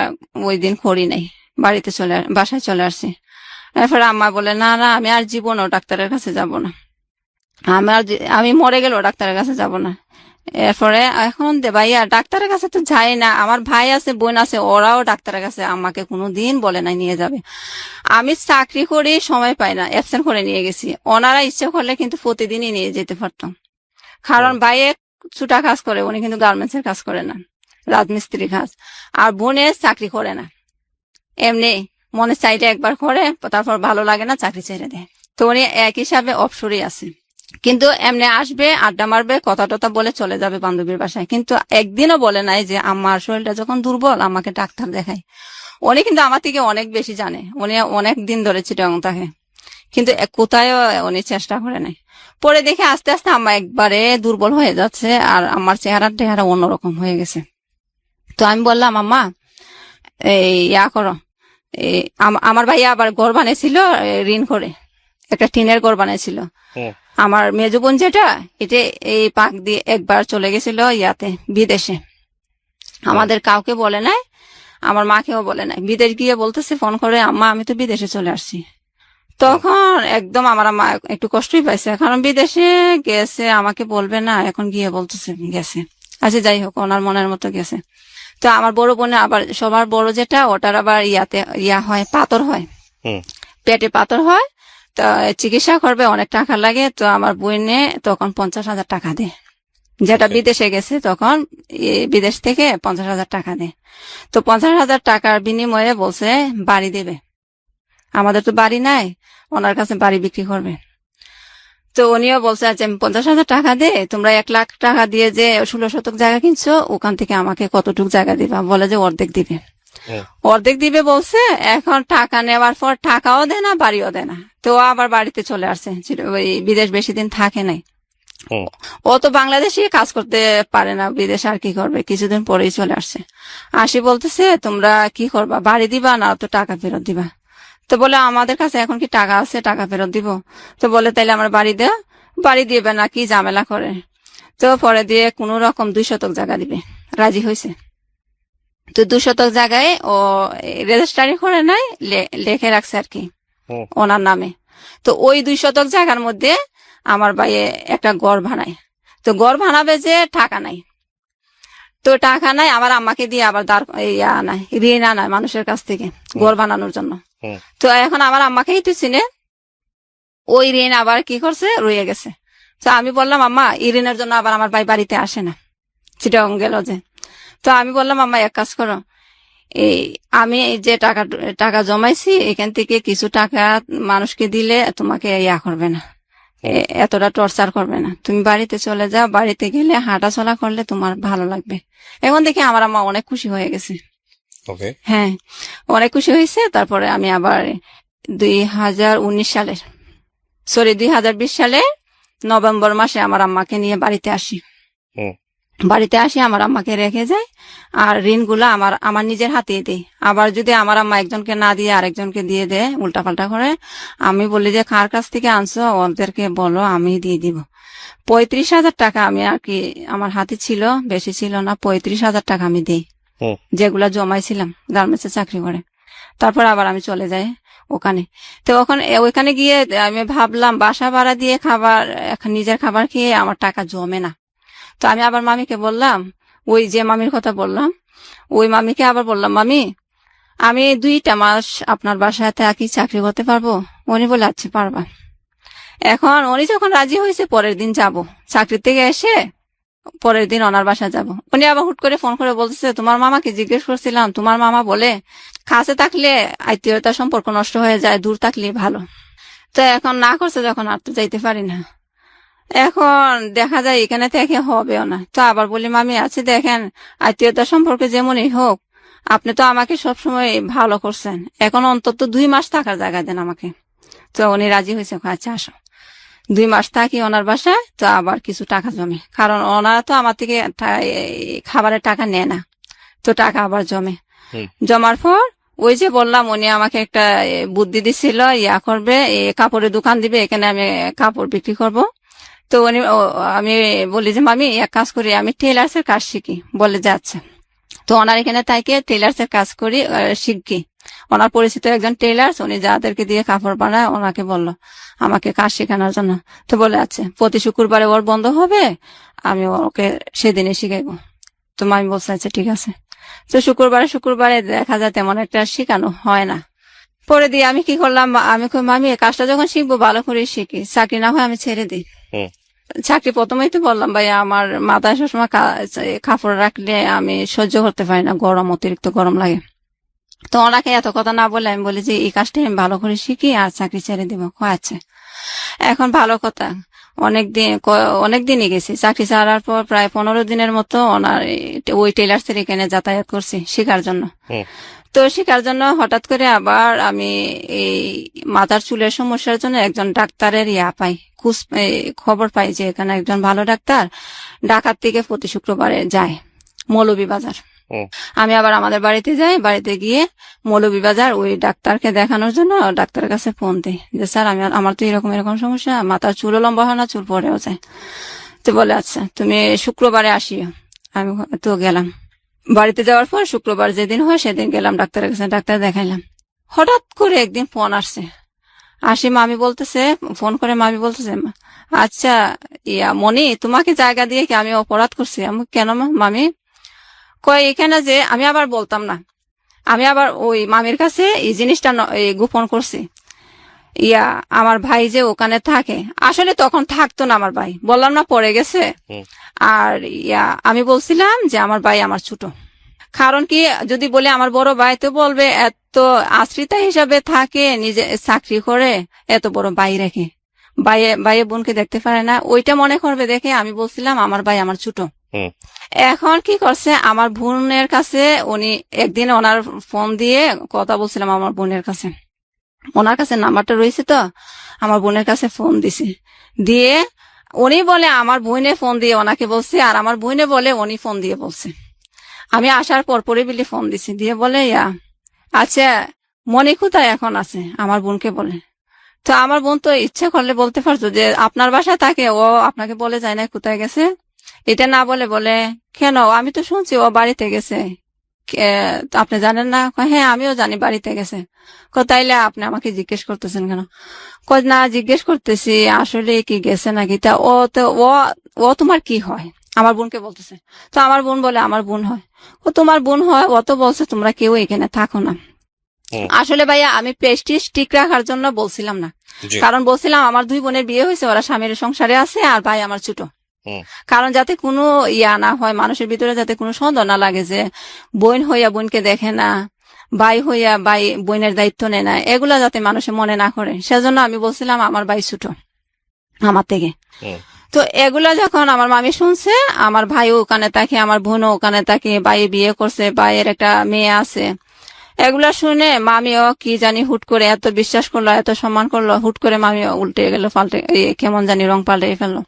ওই দিন করি নাই, বাসায় চলে আসছি। এরপর আম্মা বলে, না আমি আর জীবনও ডাক্তারের কাছে যাব না, আমি মরে গেলেও ডাক্তারের কাছে যাব না। এরপরে এখন ভাইয়া ডাক্তারের কাছে তো যাই না, আমার ভাই আছে, বোন আছে, ওরাও ডাক্তারের কাছে আমাকে কোনোদিন বলে নাই নিয়ে যাবে। আমি চাকরি করে সময় পাই না, অ্যাবসেন্ট করে নিয়ে গেছি। ওনারা ইচ্ছে করলে কিন্তু প্রতিদিনই নিয়ে যেতে পারতাম, কারণ ভাইয়ে ছুটা কাজ করে, উনি কিন্তু গার্মেন্টস এর কাজ করে না, রাজমিস্ত্রি কাজ। আর বোনে চাকরি করে না, এমনি মনে চাইটা একবার করে, তারপর ভালো লাগে না, চাকরি ছেড়ে দেয়। তো উনি এক হিসাবে অবসরই আছে, কিন্তু এমনি আসবে, আড্ডা মারবে, কথা টথা বলে চলে যাবে বান্ধবীর বাসায়। কিন্তু একদিনও বলে নাই যে আমার শরীরটা যখন দুর্বল আমাকে ডাক্তার দেখাই। উনি কিন্তু আমার থেকে অনেক বেশি জানে, উনি অনেক দিন ধরে চিটাং থাকে, কিন্তু কোথায় উনি চেষ্টা করে নাই। পরে দেখে আস্তে আস্তে আম্মা একবারে দুর্বল হয়ে যাচ্ছে, আর আমার চেহারা অন্যরকম হয়ে গেছে। তো আমি বললাম, আম্মা করো, আমার ভাইয়া আবার ঘর বানিয়েছিল ঋণ করে, একটা টিনের ঘর বানিয়েছিল। আমার মেজো বোন যেটা, এটা এই পাক দিয়ে একবার চলে গেছিল বিদেশে, আমাদের কাউকে বলে নাই, আমার মাকেও বলে নাই। বিদেশ গিয়ে বলতেছে ফোন করে, আম্মা আমি তো বিদেশে চলে আসছি। তখন একদম আমার মা একটু কষ্টই পাইছে, কারণ বিদেশে গেছে, আমাকে বলবে না, এখন গিয়ে বলতেছে গেছে। আচ্ছা যাই হোক, ওনার মনের মতো গেছে। তো আমার বড় বোনে আবার, সবার বড় যেটা, ওটার আবার হয়, পাথর হয়, পেটে পাথর হয়। তো চিকিৎসা করবে, অনেক টাকা লাগে। তো আমার বোনে তখন 50,000 টাকা দেয়, যেটা বিদেশে গেছে, তখন বিদেশ থেকে 50,000 টাকা দেয়। তো 50,000 টাকার বিনিময়ে বলছে বাড়ি দেবে, আমাদের তো বাড়ি নাই, ওনার কাছে বাড়ি বিক্রি করবে। তো উনিও বলছে, আচ্ছা আমি 50,000 টাকা দে, তোমরা 1 লাখ টাকা দিয়ে যে 16 শতক জায়গা কিনছো, ওখান থেকে আমাকে কতটুক জায়গা দিবা, বলে যে অর্ধেক দিবে। অর্ধেক দিবে বলছে। এখন টাকা নেওয়ার পর টাকাও দেয় না, বাড়িও দেয় না। তো ও আবার বাড়িতে চলে আসছে, ওই বিদেশ বেশি দিন থাকে নাই। ও তো বাংলাদেশে কাজ করতে পারে না, বিদেশে আর কি করবে, কিছুদিন পরেই চলে আসছে। আসি বলতেছে তোমরা কি করবা, বাড়ি দিবা না তো টাকা ফেরত দিবা? তো বলে আমাদের কাছে এখন কি টাকা আছে, টাকা ফেরত দিব? তো বলে তাইলে আমার বাড়ি দেও। বাড়ি দিবে না, কি ঝামেলা করে। তো পরে দিয়ে কোন রকম 2 শতক জায়গা দিবে, রাজি হয়েছে। তো 2 শতক জায়গায় ও রেজিস্ট্রারি করে নাই, লেখে রাখছে আর কি ওনার নামে। তো ওই 2 শতক জায়গার মধ্যে আমার ভাইয়ে একটা ঘর বানায়। তো ঘর বানাবে যে টাকা নাই, তো টাকা নাই, আমার আম্মাকে দিয়ে আবার আনায়, ঋণ আনায় মানুষের কাছ থেকে ঘর বানানোর জন্য। তো এখন আমার আম্মাকেই তো চিনে, ওই ঋণ আবার কি করছে, রয়ে গেছে। তো আমি বললাম আম্মা, এই ঋণের জন্য আবার আমার ভাই বাড়িতে আসে না, চিটাগং গেল যে। তো আমি বললাম আম্মা এক কাজ করো, এই আমি যে টাকা জমাইছি এখান থেকে কিছু টাকা মানুষকে দিলে তোমাকে ইয়া করবে না, এতটা টর্চার করবে না। তুমি বাড়িতে চলে যাও, বাড়িতে গেলে হাঁটা চলা করলে তোমার ভালো লাগবে। এখন দেখি আমার আম্মা অনেক খুশি হয়ে গেছে। হ্যাঁ, অনেক খুশি হয়েছে। তারপরে আমি আবার 2020 সালের নভেম্বর মাসে আমার আম্মাকে নিয়ে বাড়িতে আসি। বাড়িতে আসি, আমার আম্মাকে রেখে যায়, আর ঋণগুলো আমার নিজের হাতে দেই। আবার যদি আমার আম্মা একজনকে না দিয়ে আরেকজনকে দিয়ে দেয়, উল্টাপাল্টা করে, আমি বলি যে কার কাছ থেকে আনছো ওদেরকে বলো, আমি দিয়ে দিব। 35,000 টাকা আমি আর কি আমার হাতে ছিল, বেশি ছিল না, 35,000 টাকা আমি দিই, যেগুলা জমাইছিলাম গার্মেন্টসে চাকরি করে। তারপর আবার আমি চলে যাই ওখানে। তো ওখানে গিয়ে আমি ভাবলাম বাসা ভাড়া দিয়ে খাবার, নিজের খাবার খেয়ে আমার টাকা জমে না। তো আমি আবার মামিকে বললাম, ওই যে মামির কথা বললাম, ওই মামিকে আবার বললাম, মামি আমি 2টা মাস আপনার বাসায় থাকি, চাকরি করতে পারবো? উনি বলে আচ্ছা পারবা। এখন উনি যখন রাজি হয়েছে, পরের দিন যাব, চাকরি থেকে এসে পরের দিন ওনার বাসা যাব। উনি আবার হুট করে ফোন করে বলতেছে, তোমার মামাকে জিজ্ঞেস করছিলাম, তোমার মামা বলে কাছে থাকলে আত্মীয়তার সম্পর্ক নষ্ট হয়ে যায়, দূর থাকলে ভালো। তো এখন না করছে যখন, আর তো যাইতে পারি না। এখন দেখা যায় এখানে থেকে হবেও না। তো আবার বলি, মামি আছে দেখেন, আত্মীয়তার সম্পর্কে যেমনই হোক, আপনি তো আমাকে সবসময় ভালো করছেন, এখন অন্তত 2 মাস থাকার জায়গা দেন আমাকে। তো উনি রাজি হয়েছে, আচ্ছা আসো। 2 মাস থাকি ওনার বাসায়। তো আবার কিছু টাকা জমে, কারণ ওনারা তো আমার থেকে খাবারের টাকা নেয় না, তো টাকা আবার জমে। জমার পর ওই যে বললাম, উনি আমাকে একটা বুদ্ধি দিছিল, ইয়া করবে, কাপড়ের দোকান দিবে, এখানে আমি কাপড় বিক্রি করব। তো আমি বলি যে মামি এক কাজ করি, আমি টেলার্স এর কাজ শিখি। বলে যাচ্ছে। তো ওনার এখানে তাইকে টেলার্স এর কাজ করি, শিখি। ওনার পরিচিত একজন টেলার্স, উনি যাদেরকে দিয়ে কাপড় বানায়, ওনাকে বললো আমাকে কাজ শেখানোর জন্য। তো বলে আছে প্রতি শুক্রবারে ওর বন্ধ হবে, আমি ওকে সেদিনে শিখাইবো। তো মামি বলছে আচ্ছা ঠিক আছে। তো শুক্রবারে দেখা যায় তেমন একটা শেখানো হয় না। পরে দিয়ে আমি কি করলাম, আমি মামি কাজটা যখন শিখবো ভালো করে শিখি, চাকরি না হয় আমি ছেড়ে দিই। চাকরি প্রথমেই তো বললাম ভাই, আমার মাথায় সবসময় কাপড় রাখলে আমি সহ্য করতে পারি না, গরম, অতিরিক্ত গরম লাগে। তো ওনাকে এত কথা না বলে আমি বলি যে এই কাজটা আমি ভালো করে শিখি আর চাকরি ছেড়ে দিব। আচ্ছা। এখন ভালো কথা, অনেকদিনই গেছি। চাকরি ছাড়ার পর প্রায় 15 দিনের মতো ওনার ওই টেলার্স এর এখানে যাতায়াত করছি শেখার জন্য। তো শেখার জন্য হঠাৎ করে আবার আমি এই মাথার চুলের সমস্যার জন্য একজন ডাক্তারের খবর পাই যে এখানে একজন ভালো ডাক্তার ঢাকার থেকে প্রতি শুক্রবারে যায় মৌলভীবাজার। আমি আবার আমাদের বাড়িতে যাই, বাড়িতে গিয়ে মৌলভীবাজার ওই ডাক্তারকে দেখানোর জন্য ডাক্তারের কাছে ফোন দিই যে স্যার আমার তো এরকম সমস্যা, মাথার চুলও লম্বা হয় না, চুল পড়েও যায়। তো বলে আচ্ছা তুমি শুক্রবারে আসিও। আমি তো গেলাম। বাড়িতে যাওয়ার পর শুক্রবার যেদিন হয় সেদিন গেলাম ডাক্তারের কাছে, ডাক্তার দেখাইলাম। হঠাৎ করে একদিন ফোন আসছে, ফোন করে মামি বলতেছে আচ্ছা মনি, তোমাকে জায়গা দিয়ে কি আমি অপরাধ করছি? আমি কেন মামি? এখানে যে আমি আবার বলতাম না, আমি আবার ওই মামির কাছে এই জিনিসটা গোপন করছি। আমার ভাই যে ওখানে থাকে, আসলে তখন থাকতো না আমার ভাই, বললাম না পড়ে গেছে। আর আমি বলছিলাম যে আমার ভাই আমার ছোট, কারণ কি যদি বলে আমার বড় ভাই তো বলবে এত আশ্রিতা হিসাবে থাকে, নিজে চাকরি করে, এত বড় ভাই রেখে ভাইয়ে বোনকে দেখতে পারে না, ওইটা মনে করবে দেখে আমি বলছিলাম আমার ভাই আমার ছোট। হুম। এখন কি করছে আমার বোনের কাছে, উনি একদিন ওনার ফোন দিয়ে কথা বলছিলাম আমার বোনের কাছে, ওনার কাছে নাম্বারটা রয়েছে তো, আমার বোনের কাছে ফোন দিছে, দিয়ে উনি বলে আমার বোনে ফোন দিয়ে ওনাকে বলছে, আর আমার বোনে বলে উনি ফোন দিয়ে বলছে। আমি আসার পরপরই বিলি ফোন দিছি, দিয়ে বলে আচ্ছা মনি কোথায় এখন আছে, আমার বোনকে বলে। তো আমার বোন তো ইচ্ছা করলে বলতে পারতো যে আপনার বাসায় থাকে, ও আপনাকে বলে যায় না কোথায় গেছে। এটা না বলে বলে কেন, আমি তো শুনছি ও বাড়িতে গেছে, আপনি জানেন না? কয়, হ্যাঁ আমিও জানি বাড়িতে গেছে। তাইলে আপনি আমাকে জিজ্ঞেস করতেছেন কেন? না জিজ্ঞেস করতেছি আসলে কি গেছে নাকি, তা ও তো ও তোমার কি হয়, আমার বোনকে বলতেছে। তো আমার বোন বলে আমার বোন হয়। তোমার বোন হয়, ও তো বলছে তোমরা কেউ এখানে থাকো না। আসলে ভাইয়া আমি প্রেস্টিজ ঠিক রাখার জন্য বলছিলাম না, কারণ বলছিলাম আমার 2 বোনের বিয়ে হয়েছে, ওরা স্বামীর সংসারে আছে, আর ভাই আমার ছোট। কারণ যাতে কোনো না হয়, মানুষের ভিতরে যাতে কোনো সন্দেহ না লাগে যে বোন হইয়া বোনকে দেখে না, ভাই হইয়া ভাই বোনের দায়িত্ব নেয় না, এগুলা যাতে মানুষে মনে না করে, সেজন্য আমি বলছিলাম আমার ভাই ছোট আমার থেকে। তো এগুলা যখন আমার মামি শুনছে, আমার ভাইও ওখানে থাকে, আমার বোনও ওখানে থাকে, ভাই বিয়ে করছে, ভাইয়ের একটা মেয়ে আছে, এগুলা শুনে মামিও কি জানি হুট করে এত বিশ্বাস করলো, এত সম্মান করলো, হুট করে মামিও উল্টে গেল, পাল্টে কেমন জানি রং পাল্টে ফেললো।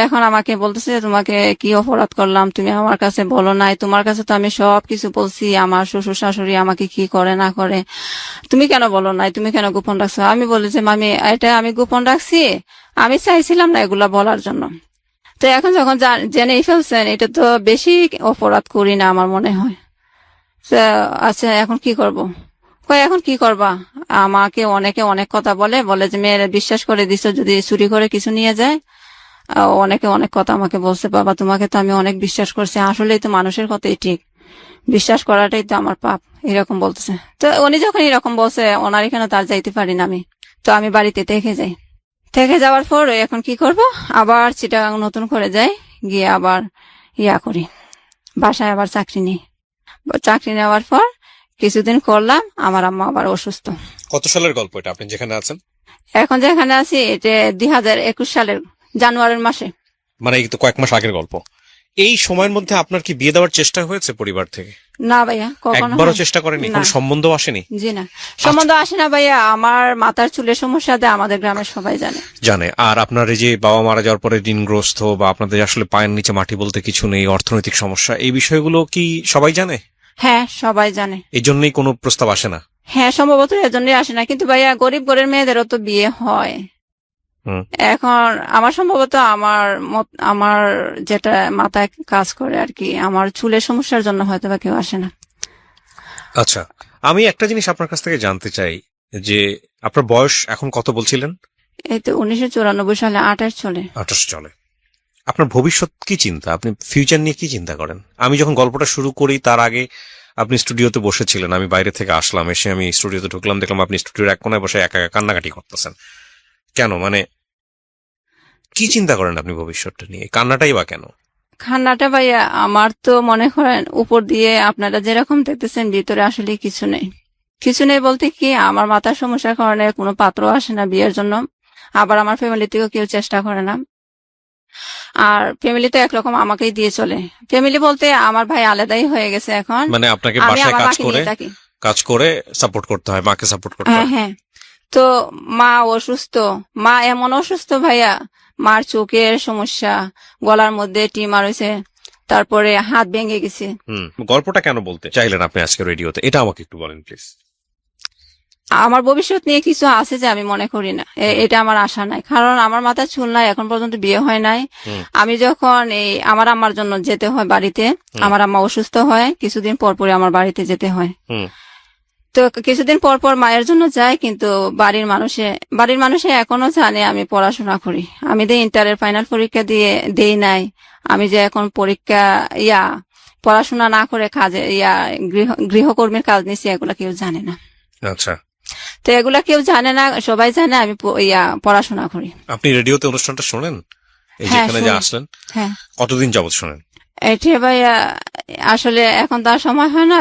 এখন আমাকে বলতেছে তোমাকে কি অপরাধ করলাম, তুমি আমার কাছে বলো নাই, তোমার কাছে তো আমি সব কিছু বলছি, আমার শ্বশুর শাশুড়ি আমাকে কি করে না করে, তুমি কেন বলো নাই, তুমি কেন গোপন রাখছো? আমি বলি যে মামি এটা আমি গোপন রাখছি, আমি চাইছিলাম না এগুলা বলার জন্য। তো এখন যখন জেনেই ফেলছেন, এটা তো বেশি অপরাধ করি না আমার মনে হয়। আচ্ছা এখন কি করব? এখন কি করবা? আমাকে অনেকে অনেক কথা বলে যে মেয়েরা বিশ্বাস করে দিছো, যদি চুরি করে কিছু নিয়ে যায়। অনেকে অনেক কথা আমাকে বলছে, বাবা তোমাকে তো আমি অনেক বিশ্বাস করছি, আসলেই তো মানুষের কথাই ঠিক, বিশ্বাস করাটাই তো আমার পাপ, এরকম বলতেছে। তো উনি যখন এরকম বলছে, ওনার এখানে তার যাইতে পারি না আমি, তো আমি বাড়িতে থেকে যাই। থেকে যাওয়ার পর এখন কি করব, আবার চিটাগাং নতুন করে যাই, গিয়ে আবার করি, বাসায় আবার চাকরি নিই। চাকরি নেওয়ার পর কিছুদিন করলাম, আমার আম্মা আবার অসুস্থ। কত সালের গল্প এটা, আপনি যেখানে আছেন? এখন যেখানে আছি এটা 2021 সালের জানুয়ারির মাসে। মানে এই তো কয়েক মাস আগের গল্প। এই সময়ের মধ্যে আপনার কি বিয়ে দেওয়ার চেষ্টা হয়েছে পরিবার থেকে? না ভাইয়া, কখনো একবারও চেষ্টা করেনি? কোনো সম্বন্ধ আসেনি? জি না, সম্বন্ধ আসে না ভাইয়া। আমার মাথার চুলের সমস্যা দেয়, আমাদের গ্রামের সবাই জানে। আর আপনার এই যে বাবা মারা যাওয়ার পরে ঋণগ্রস্ত, বা আপনাদের আসলে পায়ের নিচে মাটি বলতে কিছু নেই, অর্থনৈতিক সমস্যা, এই বিষয়গুলো কি সবাই জানে? হ্যাঁ সবাই জানে। এই জন্যই কোনো প্রস্তাব আসে না? হ্যাঁ সম্ভবত এর জন্যই আসে না, কিন্তু ভাইয়া গরিব ঘরের মেয়েদেরও তো বিয়ে হয়। এখন আমার সম্ভবত আমার যেটা মাথায় কাজ করে আর কি, আমার চুলের সমস্যার জন্য হয়তো বা কেউ আসে না। আচ্ছা, আমি একটা জিনিস আপনার কাছ থেকে জানতে চাই, যে আপনার বয়স এখন কত বলছিলেন? এই তো 1994 সালে 28 চলে। 28 চলে। আপনার ভবিষ্যৎ কি চিন্তা, আপনি ফিউচার নিয়ে কি চিন্তা করেন? আমি যখন গল্পটা শুরু করি তার আগে আপনি স্টুডিওতে বসেছিলেন, আমি বাইরে থেকে আসলাম, এসে আমি স্টুডিওতে ঢুকলাম, দেখলাম আপনি স্টুডিওর এক কোনায় বসে একা একা কান্নাকাটি করতেছেন। কেন, মানে কি চিন্তা করেন আপনি ভবিষ্যৎটা নিয়ে? কান্নাটাই বা কেন? খান্নাটা ভাইয়া আমার তো মনে করেন উপর দিয়ে আপনারা যেরকম দেখতেছেন, ভিতরে আসলে কিছু নেই। কিছু নেই বলতে কি, আমার মাথার সমস্যার কারণে কোনো পাত্র আসে না বিয়ের জন্য, আবার আমার ফ্যামিলি থেকেও কেউ চেষ্টা করে না। আর ফ্যামিলি তো একরকম আমাকেই দিয়ে চলে। ফ্যামিলি বলতে আমার ভাই আলাদাই হয়ে গেছে এখন, মানে আপনাকে আমি বাসায় আমার কাজ মাকে করে নিয়ে থাকি। সাপোর্ট করতে হয়, মাকে সাপোর্ট করতে হ্যাঁ হয়। হ্যাঁ। তো মা অসুস্থ, মা এমন অসুস্থ ভাইয়া, মার চোখের সমস্যা, গলার মধ্যে টিউমার হয়েছে, তারপরে হাত ভেঙে গেছে। গল্পটা কেন বলতে চাইলেন আপনি আজকে রেডিওতে, এটা আমাকে একটু বলেন প্লিজ। আমার ভবিষ্যৎ নিয়ে কিছু আছে যে আমি মনে করি না, এটা আমার আশা নাই, কারণ আমার মাথায় চুল নাই, এখন পর্যন্ত বিয়ে হয় নাই। আমি যখন আমার আম্মার জন্য যেতে হয় বাড়িতে, আমার আম্মা অসুস্থ হয়, কিছুদিন পর পরে আমার বাড়িতে যেতে হয়। তো কিছুদিন পর পর মায়ের জন্য যাই, কিন্তু বাড়ির মানুষে এখনো জানে আমি পড়াশোনা করি। আমি ইন্টারের ফাইনাল পরীক্ষা দেই নাই, আমি যে এখন পরীক্ষা পড়াশোনা না করে কাজে গৃহকর্মীর কাজ নিছি, এগুলা কেউ জানে না। আচ্ছা, তো এগুলা কেউ জানে না, সবাই জানে আমি পড়াশোনা করি। আপনি রেডিওতে অনুষ্ঠানটা শোনেন, এই হ্যাঁ, যেখানে যে আসলেন? হ্যাঁ। কতদিন যাবত শোনেন? এটা ভাইয়া আসলে এখন তার সময় হয় না,